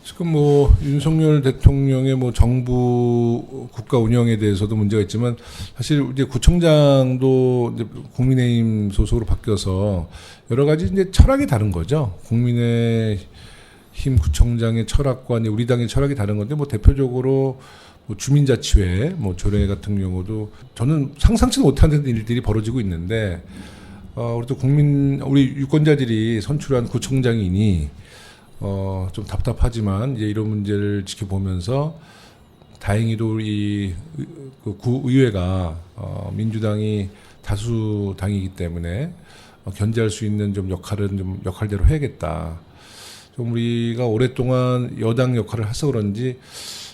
지금 뭐 윤석열 대통령의 뭐 정부 국가 운영에 대해서도 문제가 있지만 사실 이제 구청장도 이제 국민의힘 소속으로 바뀌어서 여러 가지 이제 철학이 다른 거죠. 국민의힘 구청장의 철학과 이제 우리 당의 철학이 다른 건데 뭐 대표적으로 뭐 주민자치회 뭐 조례 같은 경우도 저는 상상치 못하는 일들이 벌어지고 있는데 우리 또 우리 유권자들이 선출한 구청장이니 좀 답답하지만 이제 이런 문제를 지켜보면서 다행히도 이 구의회가 민주당이 다수 당이기 때문에 견제할 수 있는 좀 역할대로 해야겠다. 좀 우리가 오랫동안 여당 역할을 해서 그런지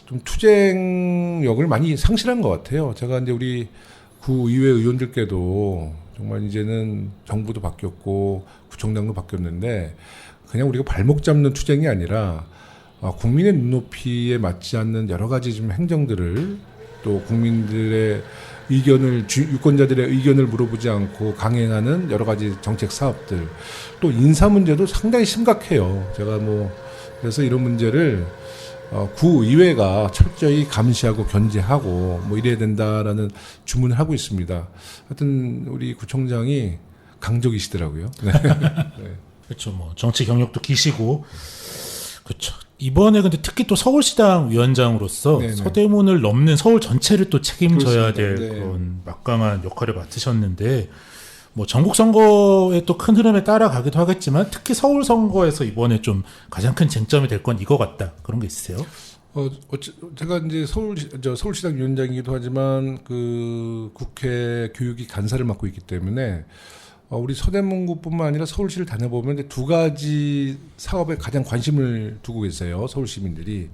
좀 투쟁력을 많이 상실한 것 같아요. 제가 이제 우리 구의회 의원들께도 정말 이제는 정부도 바뀌었고 구청장도 바뀌었는데 그냥 우리가 발목 잡는 투쟁이 아니라 국민의 눈높이에 맞지 않는 여러 가지 좀 행정들을 또 국민들의 의견을 유권자들의 의견을 물어보지 않고 강행하는 여러 가지 정책 사업들 또 인사 문제도 상당히 심각해요. 제가 뭐 그래서 이런 문제를 구의회가 철저히 감시하고 견제하고 뭐 이래야 된다라는 주문을 하고 있습니다. 하여튼 우리 구청장이 강적이시더라고요. 네. 네. 그렇죠. 뭐 정치 경력도 기시고 그렇죠. 이번에 근데 특히 또 서울시당 위원장으로서 네네. 서대문을 넘는 서울 전체를 또 책임져야 될 그렇습니다. 네. 그런 막강한 역할을 맡으셨는데 뭐 전국 선거의 또 큰 흐름에 따라가기도 하겠지만 특히 서울 선거에서 이번에 좀 가장 큰 쟁점이 될 건 이거 같다. 그런 게 있으세요? 제가 이제 서울시당 위원장이기도 하지만 그 국회 교육위 간사를 맡고 있기 때문에 우리 서대문구뿐만 아니라 서울시를 다녀보면 이제 두 가지 사업에 가장 관심을 두고 계세요. 서울 시민들이.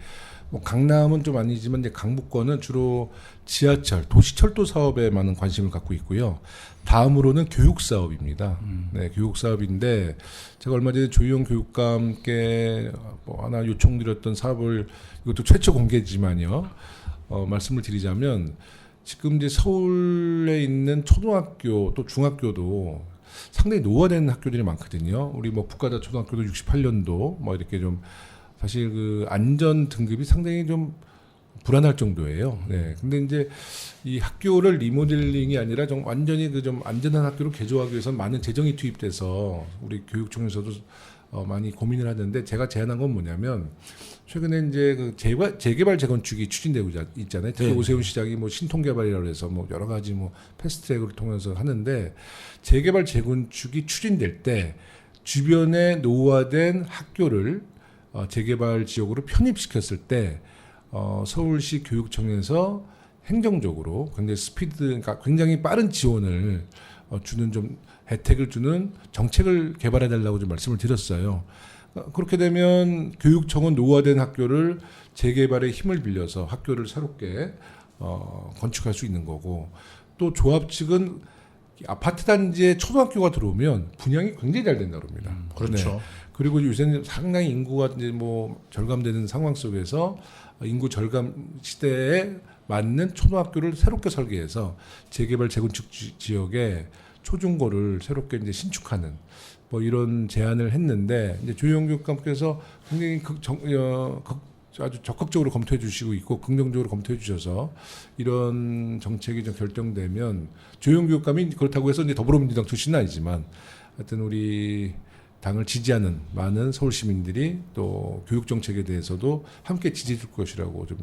뭐 강남은 좀 아니지만 이제 강북권은 주로 지하철, 도시철도 사업에 많은 관심을 갖고 있고요. 다음으로는 교육 사업입니다. 네, 교육 사업인데 제가 얼마 전에 조희영 교육감께 뭐 하나 요청드렸던 사업을 이것도 최초 공개지만요. 말씀을 드리자면 지금 이제 서울에 있는 초등학교 또 중학교도 상당히 노화된 학교들이 많거든요. 우리 뭐 북가다 초등학교도 68년도 뭐 이렇게 좀 사실 그 안전 등급이 상당히 좀 불안할 정도예요. 네. 근데 이제 이 학교를 리모델링이 아니라 좀 완전히 그 좀 안전한 학교로 개조하기 위해서 많은 재정이 투입돼서 우리 교육청에서도 많이 고민을 하는데 제가 제안한 건 뭐냐면 최근에 이제 그 재개발 재건축이 추진되고 있잖아요. 특히 네. 오세훈 시장이 뭐 신통개발이라고 해서 뭐 여러 가지 뭐 패스트트랙을 통해서 하는데 재개발 재건축이 추진될 때 주변에 노후화된 학교를 재개발 지역으로 편입시켰을 때 서울시 교육청에서 행정적으로 굉장히 그러니까 굉장히 빠른 지원을 주는 좀 혜택을 주는 정책을 개발해 달라고 좀 말씀을 드렸어요. 그렇게 되면 교육청은 노후화된 학교를 재개발의 힘을 빌려서 학교를 새롭게 건축할 수 있는 거고 또 조합 측은 아파트 단지에 초등학교가 들어오면 분양이 굉장히 잘 된다고 합니다. 그렇죠. 네. 그리고 요새는 상당히 인구가 이제 뭐 절감되는 상황 속에서 인구 절감 시대에 맞는 초등학교를 새롭게 설계해서 재개발 재건축 지역에 초중고를 새롭게 이제 신축하는 뭐 이런 제안을 했는데 이제 조영 교육감께서 굉장히 아주 적극적으로 검토해 주시고 있고 긍정적으로 검토해 주셔서 이런 정책이 좀 결정되면 조영 교육감이 그렇다고 해서 이제 더불어민주당 출신은 아니지만 하여튼 우리 당을 지지하는 많은 서울 시민들이 또 교육 정책에 대해서도 함께 지지해 줄 것이라고 좀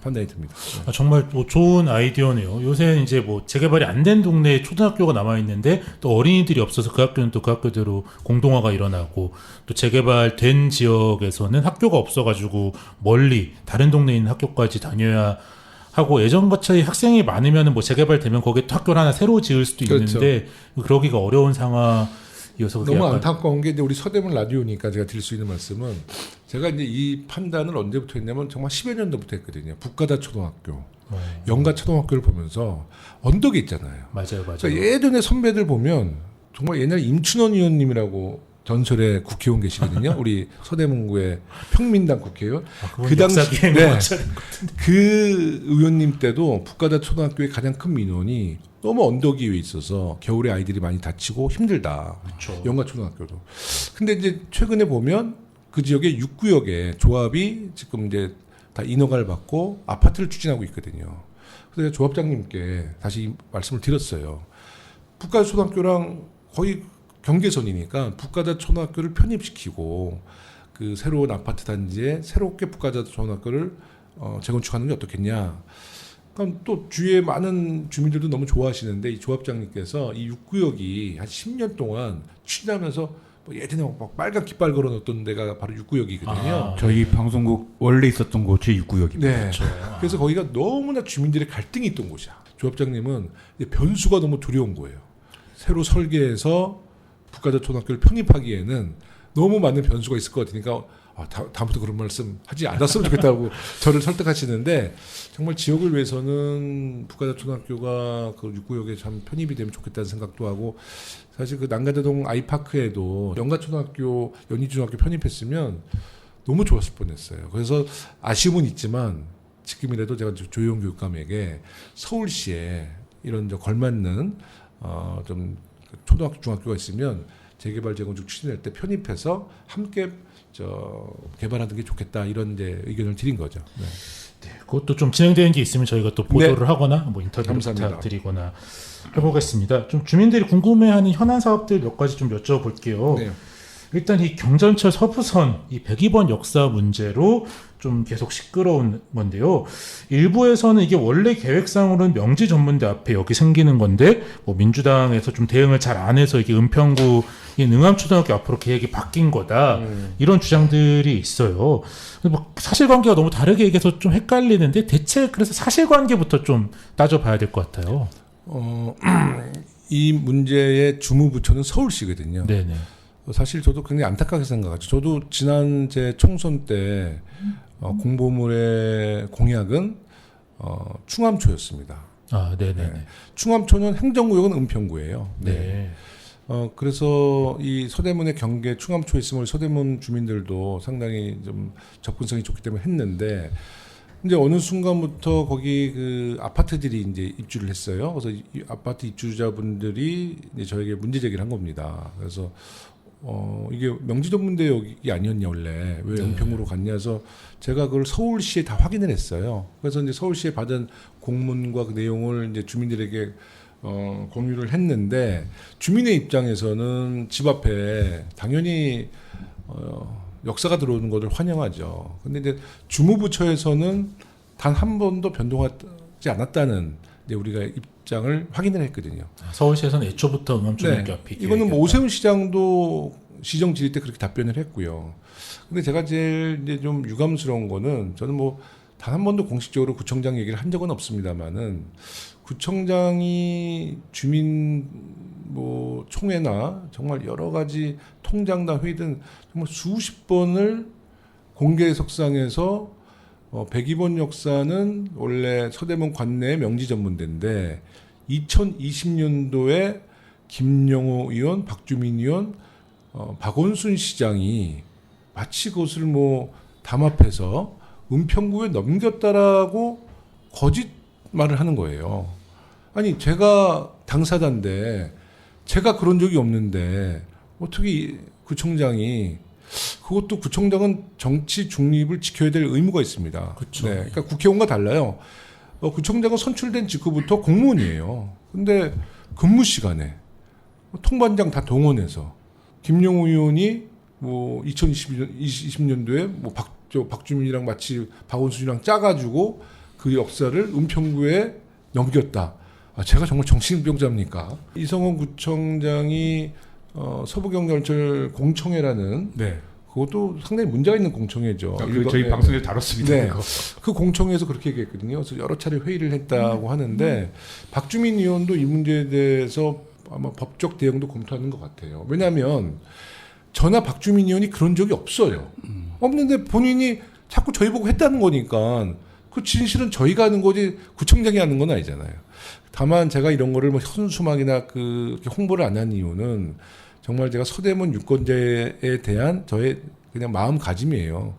판단이 듭니다. 네. 정말 뭐 좋은 아이디어네요. 요새 이제 뭐 재개발이 안 된 동네에 초등학교가 남아 있는데 또 어린이들이 없어서 그 학교는 또 그 학교대로 공동화가 일어나고 또 재개발된 지역에서는 학교가 없어가지고 멀리 다른 동네에 있는 학교까지 다녀야 하고 예전같이 학생이 많으면 뭐 재개발되면 거기에 또 학교를 하나 새로 지을 수도 있는데 그러기가 어려운 상황이어서 너무 안타까운 게 이제 우리 서대문 라디오니까 제가 드릴 수 있는 말씀은 제가 이제 이 판단을 언제부터 했냐면 정말 10여 년도부터 했거든요. 북가다 초등학교, 영가 초등학교를 보면서 언덕에 있잖아요. 맞아요. 그러니까 예전에 선배들 보면 정말 옛날 임춘원 의원님이라고 전설의 국회의원 계시거든요. 우리 서대문구의 평민당 국회의원. 그 당시 그 의원님 때도 북가다 초등학교의 가장 큰 민원이 너무 언덕 위에 있어서 겨울에 아이들이 많이 다치고 힘들다. 그렇죠. 영가 초등학교도. 근데 이제 최근에 보면 그 지역의 6구역에 조합이 지금 이제 다 인허가를 받고 아파트를 추진하고 있거든요. 그래서 조합장님께 다시 말씀을 드렸어요. 북가다 초등학교랑 거의 경계선이니까 북가다 초등학교를 편입시키고 그 새로운 아파트 단지에 새롭게 북가다 초등학교를 재건축하는 게 어떻겠냐. 그럼 또 주위에 많은 주민들도 너무 좋아하시는데 이 조합장님께서 이 6구역이 한 10년 동안 추진하면서 뭐 예전에 막 빨간 깃발 걸어놓던 데가 바로 6구역이거든요. 저희 방송국 원래 있었던 곳이 6구역입니다. 네. 그렇죠. 그래서 거기가 너무나 주민들의 갈등이 있던 곳이야. 조합장님은 변수가 너무 두려운 거예요. 새로 설계해서 북가다 초등학교를 편입하기에는 너무 많은 변수가 있을 것 같으니까 다음부터 그런 말씀 하지 않았으면 좋겠다고 저를 설득하시는데 정말 지역을 위해서는 북가다 초등학교가 그 6구역에 참 편입이 되면 좋겠다는 생각도 하고 사실 그 난가대동 아이파크에도 영가초등학교, 연희중학교 편입했으면 너무 좋았을 뻔했어요. 그래서 아쉬움은 있지만 지금이라도 제가 조용 교육감에게 서울시에 이런 걸맞는 좀 초등학교, 중학교가 있으면 재개발 재건축 추진할 때 편입해서 함께 개발하는 게 좋겠다 이런 이제 의견을 드린 거죠. 네. 네, 그것도 좀 진행되는 게 있으면 저희가 또 보도를 하거나 뭐 인터뷰를 감사합니다. 부탁드리거나 해보겠습니다. 좀 주민들이 궁금해하는 현안 사업들 몇 가지 좀 여쭤볼게요. 네. 일단 이 경전철 서부선 이 102번 역사 문제로 좀 계속 시끄러운 건데요. 일부에서는 이게 원래 계획상으로는 명지 전문대 앞에 여기 생기는 건데 뭐 민주당에서 좀 대응을 잘 안 해서 이게 은평구 능암초등학교 앞으로 계획이 바뀐 거다 이런 주장들이 있어요. 뭐 사실관계가 너무 다르게 얘기해서 좀 헷갈리는데 대체 그래서 사실관계부터 좀 따져봐야 될 것 같아요. 이 문제의 주무부처는 서울시거든요. 네네. 사실 저도 굉장히 안타깝게 생각하죠. 저도 지난 제 총선 때 공보물의 공약은 충암초였습니다. 아, 네네네. 네. 충암초는 행정구역은 은평구예요. 네. 그래서 이 서대문의 경계 충암초에 있으면 서대문 주민들도 상당히 좀 접근성이 좋기 때문에 했는데 이제 어느 순간부터 거기 그 아파트들이 이제 입주를 했어요. 그래서 이 아파트 입주자분들이 이제 저에게 문제 제기를 한 겁니다. 그래서 이게 명지전문대역이 아니었냐 원래 왜 은평구로 갔냐 해서 제가 그걸 서울시에 다 확인을 했어요. 그래서 이제 서울시에 받은 공문과 그 내용을 이제 주민들에게 공유를 했는데 주민의 입장에서는 집 앞에 당연히 역사가 들어오는 것을 환영하죠. 근데 이제 주무부처에서는 단 한 번도 변동하지 않았다는 이제 우리가 입장을 확인을 했거든요. 서울시에서는 애초부터 응암주민협회 이거는 뭐 오세훈 시장도 시정 질의 때 그렇게 답변을 했고요. 근데 제가 제일 이제 좀 유감스러운 거는 저는 뭐 단 한 번도 공식적으로 구청장 얘기를 한 적은 없습니다만은 구청장이 주민 뭐 총회나 정말 여러 가지 통장단 회의든 정말 수십 번을 공개석상에서 102번 역사는 원래 서대문 관내의 명지전문대인데 2020년도에 김영호 의원, 박주민 의원, 박원순 시장이 마치 그것을 뭐 담합해서 은평구에 넘겼다라고 거짓말을 하는 거예요. 아니 제가 당사자인데 제가 그런 적이 없는데 어떻게 구청장이 그것도 구청장은 정치 중립을 지켜야 될 의무가 있습니다. 그렇죠. 네, 그러니까 국회의원과 달라요. 구청장은 선출된 직후부터 공무원이에요. 근데 근무 시간에 통반장 다 동원해서 김용우 의원이 뭐 2020년도에 뭐 박주민이랑 마치 박원순이랑 짜가지고 그 역사를 은평구에 넘겼다. 제가 정말 정신병자입니까? 이성원 구청장이 서부경찰청 공청회라는 네. 그것도 상당히 문제가 있는 공청회죠. 저희 방송에서 다뤘습니다. 네. 그거. 그 공청회에서 그렇게 얘기했거든요. 그래서 여러 차례 회의를 했다고 하는데 박주민 의원도 이 문제에 대해서 아마 법적 대응도 검토하는 것 같아요. 왜냐하면 저나 박주민 의원이 그런 적이 없어요. 없는데 본인이 자꾸 저희 보고 했다는 거니까 그 진실은 저희가 하는 거지 구청장이 하는 건 아니잖아요. 다만 제가 이런 거를 뭐 현수막이나 그렇게 홍보를 안 한 이유는 정말 제가 서대문 유권자에 대한 저의 그냥 마음가짐이에요.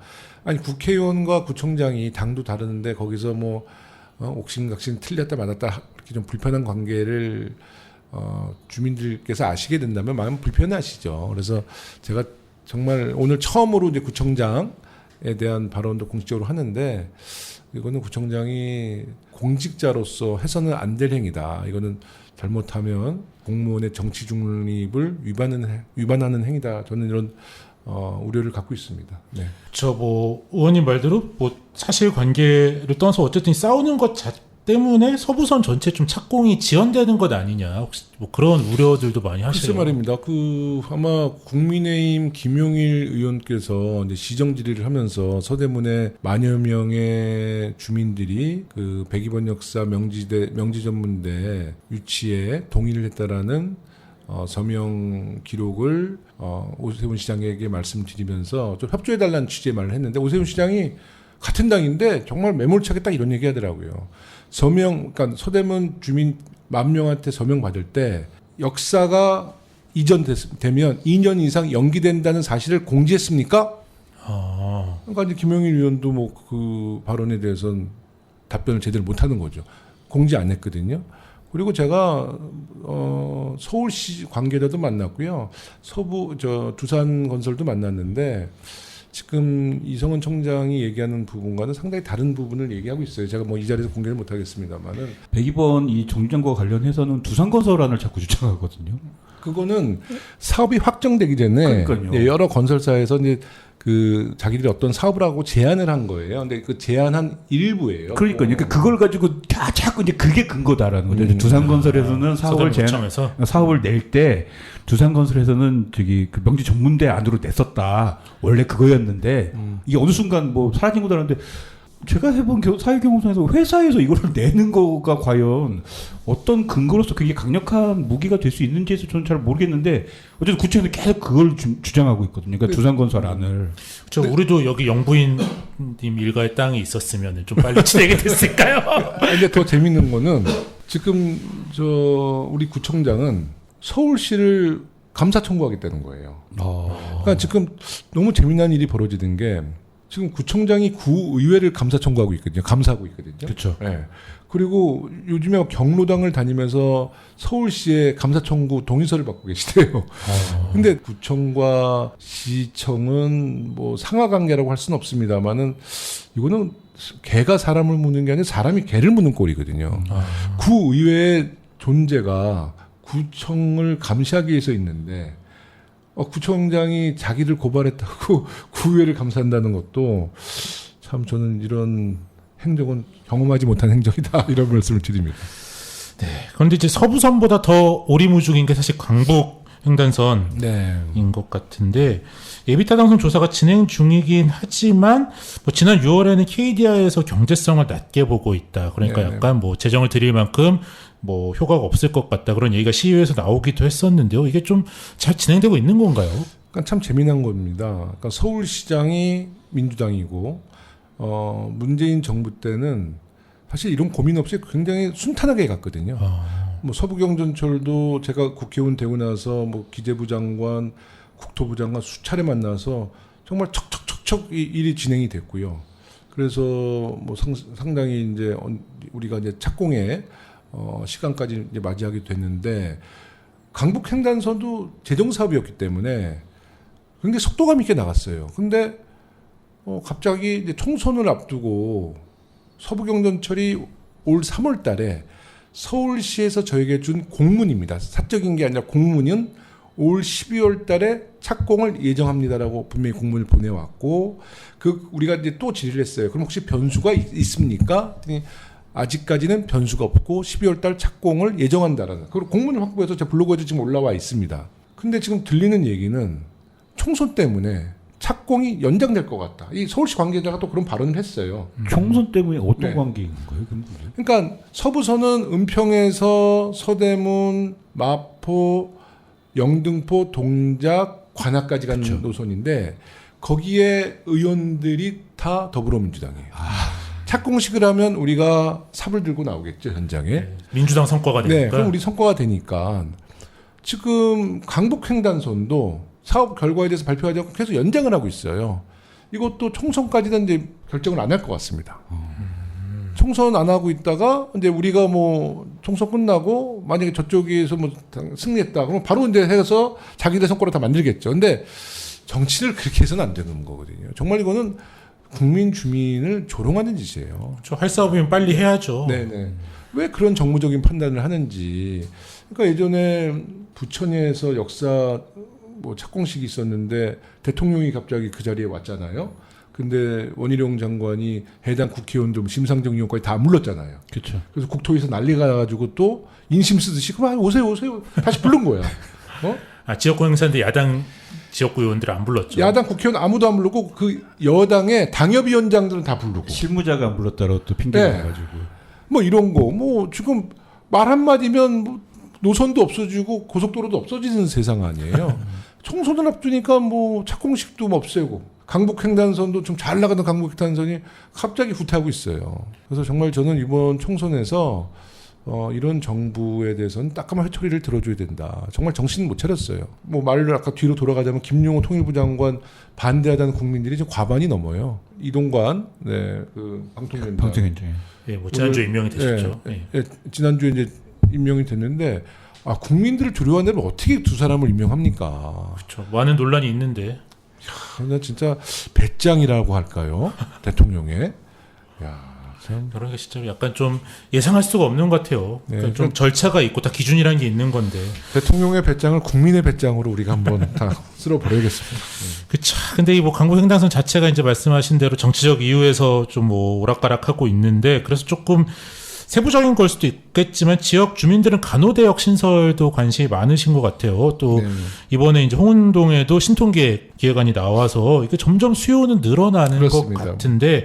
아니 국회의원과 구청장이 당도 다르는데 거기서 뭐 옥신각신 틀렸다 맞았다 이렇게 좀 불편한 관계를 주민들께서 아시게 된다면 마음 불편하시죠. 그래서 제가 정말 오늘 처음으로 이제 구청장에 대한 발언도 공식적으로 하는데 이거는 구청장이 공직자로서 해서는 안 될 행위다. 이거는 잘못하면 공무원의 정치 중립을 위반하는 행위다. 저는 이런 우려를 갖고 있습니다. 네. 뭐 의원님 말대로 뭐 사실관계를 떠나서 어쨌든 싸우는 것 때문에 서부선 전체 좀 착공이 지연되는 것 아니냐, 혹시 뭐 그런 우려들도 많이 하시죠. 글쎄 말입니다. 아마 국민의힘 김용일 의원께서 이제 시정 질의를 하면서 서대문의 만여 명의 주민들이 그 102번 역사 명지전문대 유치에 동의를 했다라는 서명 기록을 오세훈 시장에게 말씀드리면서 좀 협조해달라는 취지의 말을 했는데 오세훈 시장이 같은 당인데 정말 매몰차게 딱 이런 얘기하더라고요. 그러니까 서대문 주민 10,000명한테 서명 받을 때 역사가 이전되면 2년 이상 연기된다는 사실을 공지했습니까? 그러니까 이제 김용일 의원도 뭐 그 발언에 대해서는 답변을 제대로 못하는 거죠. 공지 안 했거든요. 그리고 제가 서울시 관계자도 만났고요, 두산건설도 만났는데. 지금 이성원 청장이 얘기하는 부분과는 상당히 다른 부분을 얘기하고 있어요. 제가 뭐 이 자리에서 공개를 못 하겠습니다만은 102번 이 정류장과 관련해서는 두산건설안을 자꾸 주장하거든요. 그거는 사업이 확정되기 전에 그러니까요. 여러 건설사에서 이제 그 자기들이 어떤 사업을 하고 제안을 한 거예요. 근데 그 제안한 일부예요. 그러니까 그걸 가지고 자꾸 이제 그게 근거다라는 거죠. 두산건설에서는 사업을 낼 때 두산건설에서는 그 명지 전문대 안으로 냈었다. 원래 그거였는데 이게 어느 순간 뭐 사라진 거다라는데 제가 해본 사회경험상에서 회사에서 이거를 내는 거가 과연 어떤 근거로서 굉장히 강력한 무기가 될 수 있는지에서 저는 잘 모르겠는데 어쨌든 구청에서 계속 그걸 주장하고 있거든요. 그러니까 두산건설안을. 그렇죠. 우리도 여기 영부인님 일가의 땅이 있었으면 좀 빨리 진행이 됐을까요? 근데 더 재밌는 거는 지금 우리 구청장은 서울시를 감사 청구하겠다는 거예요. 그러니까 지금 너무 재미난 일이 벌어지는 게 지금 구청장이 구의회를 감사 청구하고 있거든요. 감사하고 있거든요. 그렇죠. 예. 그리고 요즘에 경로당을 다니면서 서울시에 감사 청구 동의서를 받고 계시대요. 근데 구청과 시청은 뭐 상하 관계라고 할 수는 없습니다만은 이거는 개가 사람을 무는 게 아니라 사람이 개를 무는 꼴이거든요. 구의회의 존재가 구청을 감시하기 위해서 있는데 구청장이 자기를 고발했다고 구의회를 감사한다는 것도 참 저는 이런 행정은 경험하지 못한 행정이다 이런 말씀을 드립니다. 네. 그런데 이제 서부선보다 더 오리무중인 게 사실 광북 횡단선인 네. 것 같은데 예비타당선 조사가 진행 중이긴 하지만 뭐 지난 6월에는 KDI에서 경제성을 낮게 보고 있다. 그러니까 네네. 약간 뭐 재정을 들일 만큼 뭐 효과가 없을 것 같다. 그런 얘기가 시의회에서 나오기도 했었는데요. 이게 좀 잘 진행되고 있는 건가요? 그러니까 참 재미난 겁니다. 그러니까 서울시장이 민주당이고 문재인 정부 때는 사실 이런 고민 없이 굉장히 순탄하게 갔거든요. 뭐 서부경전철도 제가 국회의원 되고 나서 뭐 기재부 장관, 국토부 장관 수차례 만나서 정말 척척척척 이 일이 진행이 됐고요. 그래서 뭐 상당히 이제 우리가 이제 착공의 시간까지 이제 맞이하게 됐는데 강북 횡단선도 재정 사업이었기 때문에 굉장히 속도감 있게 나갔어요. 근데 갑자기 이제 총선을 앞두고 서부경전철이 올 3월 달에 서울시에서 저에게 준 공문입니다. 사적인 게 아니라 공문은 올 12월 달에 착공을 예정합니다라고 분명히 공문을 보내왔고 우리가 이제 또 질의를 했어요. 그럼 혹시 변수가 있습니까? 아직까지는 변수가 없고 12월 달 착공을 예정한다라는. 그리고 공문을 확보해서 제 블로그에도 지금 올라와 있습니다. 근데 지금 들리는 얘기는 총선 때문에 착공이 연장될 것 같다. 이 서울시 관계자가 또 그런 발언을 했어요. 총선 때문에 어떤 네. 관계인 거예요? 그러니까 서부선은 은평에서 서대문, 마포, 영등포, 동작, 관악까지 가는 그쵸. 노선인데 거기에 의원들이 다 더불어민주당이에요. 착공식을 하면 우리가 삽을 들고 나오겠죠, 현장에. 민주당 성과가 되니까. 네, 그럼 우리 성과가 되니까 지금 강북횡단선도 사업 결과에 대해서 발표하지 않고 계속 연장을 하고 있어요. 이것도 총선까지는 이제 결정을 안 할 것 같습니다. 총선 안 하고 있다가 이제 우리가 뭐 총선 끝나고 만약에 저쪽에서 뭐 승리했다 그러면 바로 이제 해서 자기들 성과를 다 만들겠죠. 근데 정치를 그렇게 해서는 안 되는 거거든요. 정말 이거는 국민 주민을 조롱하는 짓이에요. 할 사업이면 빨리 해야죠. 네네. 왜 그런 정무적인 판단을 하는지. 그러니까 예전에 부천에서 역사 뭐 착공식이 있었는데 대통령이 갑자기 그 자리에 왔잖아요. 근데 원희룡 장관이 해당 국회의원들 심상정 의원까지 다 물렀잖아요. 그렇죠. 그래서 국토위에서 난리가 나가지고 또 인심 쓰듯이 그럼 오세요 다시 부른 거야. 지역구 행사인데 야당 지역구 의원들 안 불렀죠. 야당 국회의원 아무도 안 부르고 그 여당의 당협위원장들은 다 부르고. 실무자가 안 불렀다고 또 핑계 네. 대가지고. 뭐 이런 거, 뭐 지금 말 한마디면 뭐 노선도 없어지고 고속도로도 없어지는 세상 아니에요. 총선을 앞두니까 뭐 착공식도 없애고 강북횡단선도 좀 잘 나가던 강북횡단선이 갑자기 후퇴하고 있어요. 그래서 정말 저는 이번 총선에서 이런 정부에 대해서는 따끔한 회초리를 들어줘야 된다. 정말 정신 못 차렸어요. 뭐 말을 아까 뒤로 돌아가자면 김용호 통일부 장관 반대하다는 국민들이 지금 과반이 넘어요. 이동관, 네, 그 방통위원장. 방통위원장. 예, 뭐 지난주에 임명이 되셨죠. 예. 예, 지난주에 이제 임명이 됐는데 국민들을 두려워한다면 어떻게 두 사람을 임명합니까? 그렇죠. 많은 논란이 있는데. 그냥 진짜 배짱이라고 할까요? 대통령의. 야, 참. 그런 게 진짜 약간 좀 예상할 수가 없는 것 같아요. 그러니까 네, 좀 절차가 있고 다 기준이라는 게 있는 건데. 대통령의 배짱을 국민의 배짱으로 우리가 한번 다 쓸어버려야겠습니다. 그쵸. 근데 이 뭐 강북 횡단선 자체가 이제 말씀하신 대로 정치적 이유에서 좀 뭐 오락가락하고 있는데 그래서 조금 세부적인 걸 수도 있겠지만 지역 주민들은 간호대역 신설도 관심이 많으신 것 같아요. 또 네. 이번에 이제 홍은동에도 신통계 기획안이 나와서 이게 점점 수요는 늘어나는 그렇습니다. 것 같은데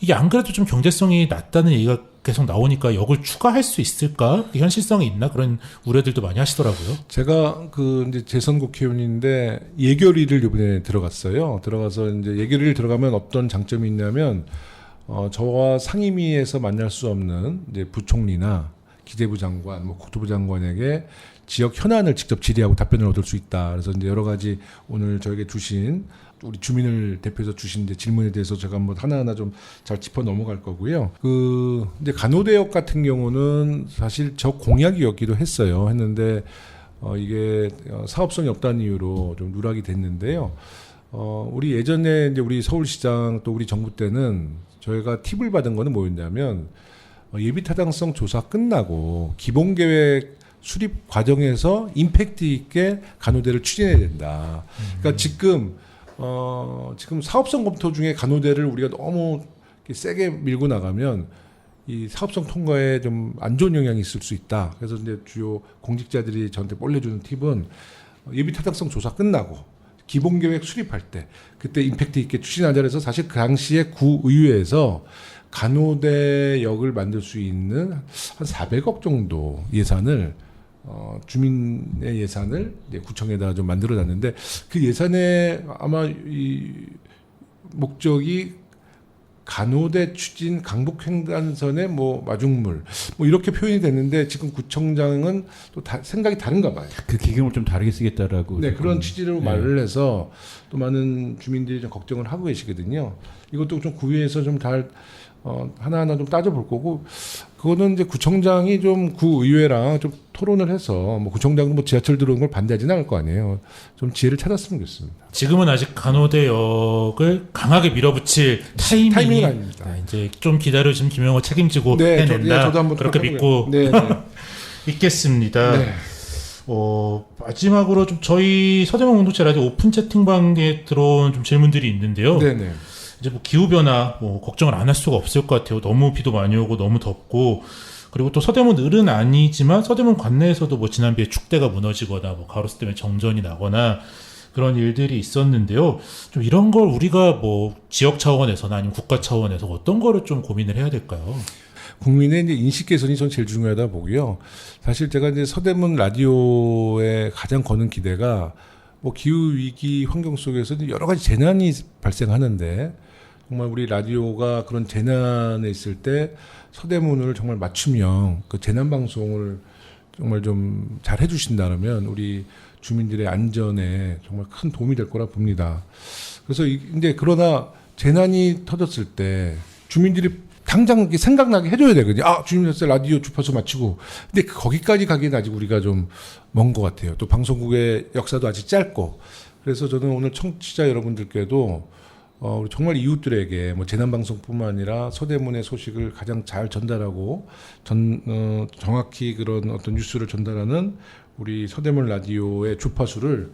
이게 안 그래도 좀 경제성이 낮다는 얘기가 계속 나오니까 역을 추가할 수 있을까? 현실성이 있나? 그런 우려들도 많이 하시더라고요. 제가 그 이제 재선 국회의원인데 예결위를 이번에 들어갔어요. 들어가서 이제 예결위를 들어가면 어떤 장점이 있냐면 저와 상임위에서 만날 수 없는 이제 부총리나 기재부 장관, 뭐 국토부 장관에게 지역 현안을 직접 질의하고 답변을 얻을 수 있다. 그래서 이제 여러 가지 오늘 저에게 주신 우리 주민을 대표해서 주신 이제 질문에 대해서 제가 한번 하나하나 좀 잘 짚어 넘어갈 거고요. 이제 간호대역 같은 경우는 사실 저 공약이었기도 했는데 이게 사업성이 없다는 이유로 좀 누락이 됐는데요. 우리 예전에 이제 우리 서울시장 또 우리 정부 때는 저희가 팁을 받은 거는 뭐였냐면 예비 타당성 조사 끝나고 기본 계획 수립 과정에서 임팩트 있게 간호대를 추진해야 된다. 그러니까 지금 사업성 검토 중에 간호대를 우리가 너무 세게 밀고 나가면 이 사업성 통과에 좀 안 좋은 영향이 있을 수 있다. 그래서 이제 주요 공직자들이 저한테 올려주는 팁은 예비 타당성 조사 끝나고 기본 계획 수립할 때 그때 임팩트 있게 추진하자 해서 사실 그 당시에 구의회에서 간호대역을 만들 수 있는 한 400억 정도 예산을 주민의 예산을 이제 구청에다 좀 만들어놨는데 그 예산에 아마 이 목적이 간호대 추진 강북횡단선의 뭐 마중물 뭐 이렇게 표현이 됐는데 지금 구청장은 또 생각이 다른가 봐요. 그 기금을 좀 다르게 쓰겠다라고. 네, 그런 취지로 말을 해서 또 많은 주민들이 좀 걱정을 하고 계시거든요. 이것도 좀 구의회에서 좀 하나하나 좀 따져볼 거고, 그거는 이제 구청장이 좀 구의회랑 좀 토론을 해서, 뭐 구청장도 뭐 지하철 들어오는 걸 반대하지는 않을 거 아니에요. 좀 지혜를 찾았으면 좋겠습니다. 지금은 아직 간호대역을 강하게 밀어붙일 타이밍은 타이밍이 아닙니다. 이제 좀 기다려주면 김영호 책임지고 네, 해낸다. 저도 한번 그렇게 해보고요. 믿고 네, 네. 있겠습니다. 네. 마지막으로 좀 저희 서대문 공동체 라디오 오픈 채팅방에 들어온 좀 질문들이 있는데요. 네네. 이제 뭐 기후 변화 걱정을 안 할 수가 없을 것 같아요. 너무 비도 많이 오고 너무 덥고, 그리고 또 서대문 을은 아니지만 서대문 관내에서도 뭐 지난 비에 축대가 무너지거나 뭐 가로수 때문에 정전이 나거나 그런 일들이 있었는데요. 좀 이런 걸 우리가 뭐 지역 차원에서나 아니면 국가 차원에서 어떤 거를 좀 고민을 해야 될까요? 국민의 이제 인식 개선이 전 제일 중요하다 보고요. 사실 제가 이제 서대문 라디오에 가장 거는 기대가 뭐 기후 위기 환경 속에서 여러 가지 재난이 발생하는데 정말 우리 라디오가 그런 재난에 있을 때 서대문을 정말 맞춤형 그 재난 방송을 정말 좀 잘 해주신다면 우리 주민들의 안전에 정말 큰 도움이 될 거라 봅니다. 그래서 이제 그러나 재난이 터졌을 때 주민들이 당장 생각나게 해줘야 되거든요. 주민들 라디오 주파수 맞추고. 근데 거기까지 가기엔 아직 우리가 좀 먼 것 같아요. 또 방송국의 역사도 아직 짧고. 그래서 저는 오늘 청취자 여러분들께도 우리 정말 이웃들에게 뭐 재난방송뿐만 아니라 서대문의 소식을 가장 잘 전달하고 정확히 그런 어떤 뉴스를 전달하는 우리 서대문 라디오의 주파수를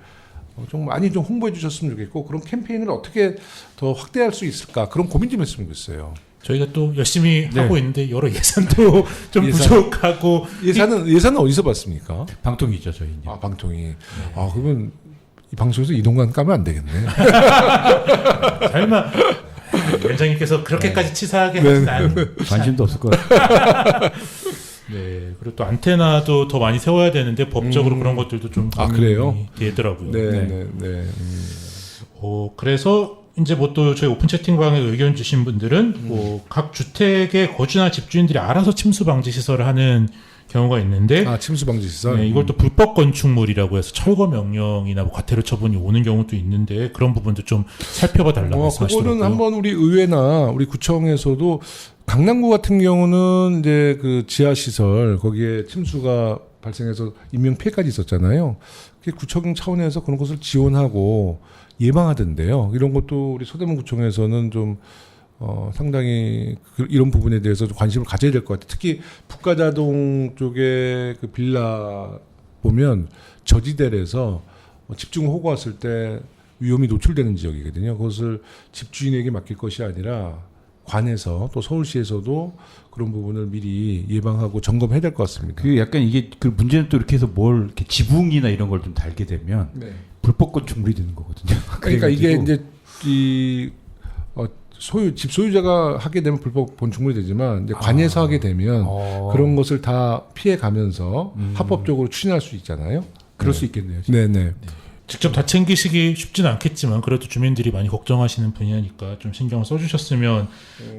좀 많이 좀 홍보해 주셨으면 좋겠고, 그런 캠페인을 어떻게 더 확대할 수 있을까 그런 고민 좀 했으면 좋겠어요. 저희가 또 열심히 네. 하고 있는데 여러 예산도 좀 부족하고. 예산은 어디서 받습니까? 방통이죠, 저희 이제. 방통이. 그러면 이 방송에서 이동관 까면 안 되겠네. 설마 위원장님께서 그렇게까지 치사하게 하진 않. 관심도 없을 것 같아요. 네, 그리고 또 안테나도 더 많이 세워야 되는데 법적으로 그런 것들도 좀 그래요? 되더라고요. 네. 그래서 이제 뭐 또 저희 오픈 채팅방에 의견 주신 분들은 뭐 각 주택의 거주나 집주인들이 알아서 침수 방지 시설을 하는 경우가 있는데, 침수 방지 시설. 네, 이걸 또 불법 건축물이라고 해서 철거 명령이나 뭐 과태료 처분이 오는 경우도 있는데 그런 부분도 좀 살펴봐 달라고 말씀하시더라고요. 그거는 한번 우리 의회나 우리 구청에서도 강남구 같은 경우는 이제 그 지하 시설 거기에 침수가 발생해서 인명 피해까지 있었잖아요. 그게 구청 차원에서 그런 것을 지원하고 예방하던데요. 이런 것도 우리 서대문 구청에서는 좀 상당히 이런 부분에 대해서 좀 관심을 가져야 될 것 같아요. 특히 북가자동 쪽에 그 빌라 보면 저지대에서 집중 호우가 왔을 때 위험이 노출되는 지역이거든요. 그것을 집주인에게 맡길 것이 아니라 관에서 또 서울시에서도 그런 부분을 미리 예방하고 점검해야 될 것 같습니다. 그 약간 이게 그 문제는 또 이렇게 해서 뭘 이렇게 지붕이나 이런 걸 좀 달게 되면 불법 건축물이 되는 거거든요. 그러니까 이게 이제 집 소유자가 하게 되면 불법 건축물이 되지만 이제 관에서 하게 되면 그런 것을 다 피해 가면서 합법적으로 추진할 수 있잖아요. 그럴 수 있겠네요. 네네. 직접 다 챙기시기 쉽지는 않겠지만 그래도 주민들이 많이 걱정하시는 분야니까 좀 신경을 써주셨으면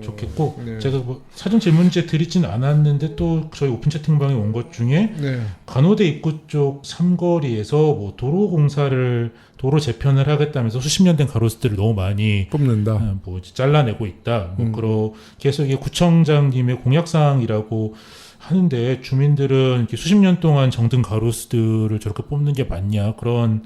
좋겠고 네. 제가 뭐 사전 질문제 드리진 않았는데 또 저희 오픈 채팅방에 온 것 중에 네. 간호대 입구 쪽 삼거리에서 뭐 도로 재편을 하겠다면서 수십 년 된 가로수들을 너무 많이 뽑는다. 뭐 잘라내고 있다. 뭐 그렇게 해서 이게 구청장님의 공약사항이라고 하는데 주민들은 이렇게 수십 년 동안 정든 가로수들을 저렇게 뽑는 게 맞냐 그런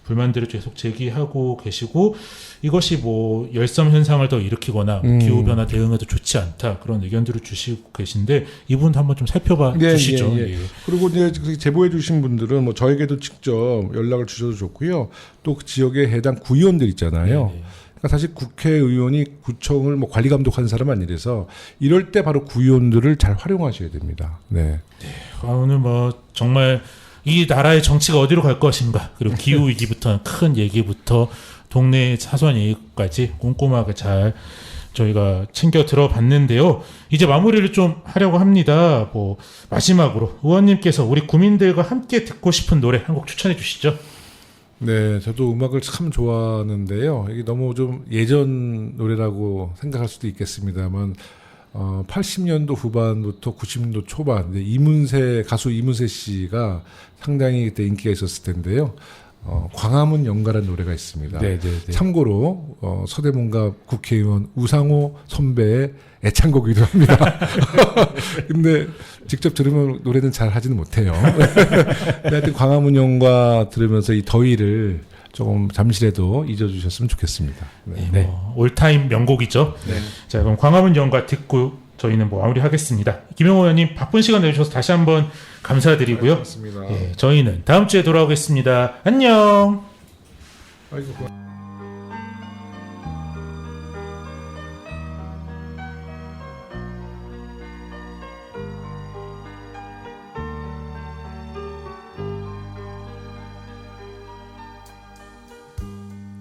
불만들을 계속 제기하고 계시고 이것이 뭐 열섬 현상을 더 일으키거나 기후 변화 대응에도 좋지 않다 그런 의견들을 주시고 계신데 이분 한번 좀 살펴봐 주시죠. 예. 그리고 이제 제보해 주신 분들은 뭐 저에게도 직접 연락을 주셔도 좋고요. 또 그 지역에 해당 구의원들 있잖아요. 네. 그러니까 사실 국회의원이 구청을 뭐 관리 감독하는 사람 아니라서 이럴 때 바로 구의원들을 잘 활용하셔야 됩니다. 네. 오늘 뭐 정말 이 나라의 정치가 어디로 갈 것인가 그리고 기후 위기부터 큰 얘기부터 동네 사소한 얘기까지 꼼꼼하게 잘 저희가 챙겨 들어봤는데요. 이제 마무리를 좀 하려고 합니다. 뭐 마지막으로 의원님께서 우리 구민들과 함께 듣고 싶은 노래 한 곡 추천해 주시죠. 네, 저도 음악을 참 좋아하는데요. 이게 너무 좀 예전 노래라고 생각할 수도 있겠습니다만 80년도 후반부터 90년도 초반 가수 이문세 씨가 상당히 그때 인기가 있었을 텐데요. 광화문 연가라는 노래가 있습니다. 네. 참고로 서대문갑 국회의원 우상호 선배의 애창곡이기도 합니다. 근데 직접 들으면 노래는 잘 하지는 못해요. 하여튼 광화문 연가 들으면서 이 더위를 조금 잠시라도 잊어주셨으면 좋겠습니다. 네. 뭐 올타임 명곡이죠. 자 그럼 광화문 연가 듣고 저희는 뭐 마무리하겠습니다. 김영호 의원님 바쁜 시간 내주셔서 다시 한번 감사드리고요. 고맙습니다. 예, 저희는 다음 주에 돌아오겠습니다. 안녕. 아이고,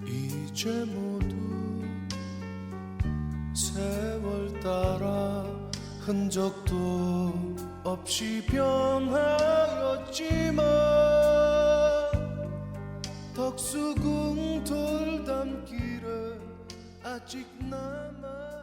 이제 모두 세월 따라 흔적도 없이 변하였지만 덕수궁 돌담길에 아직 남아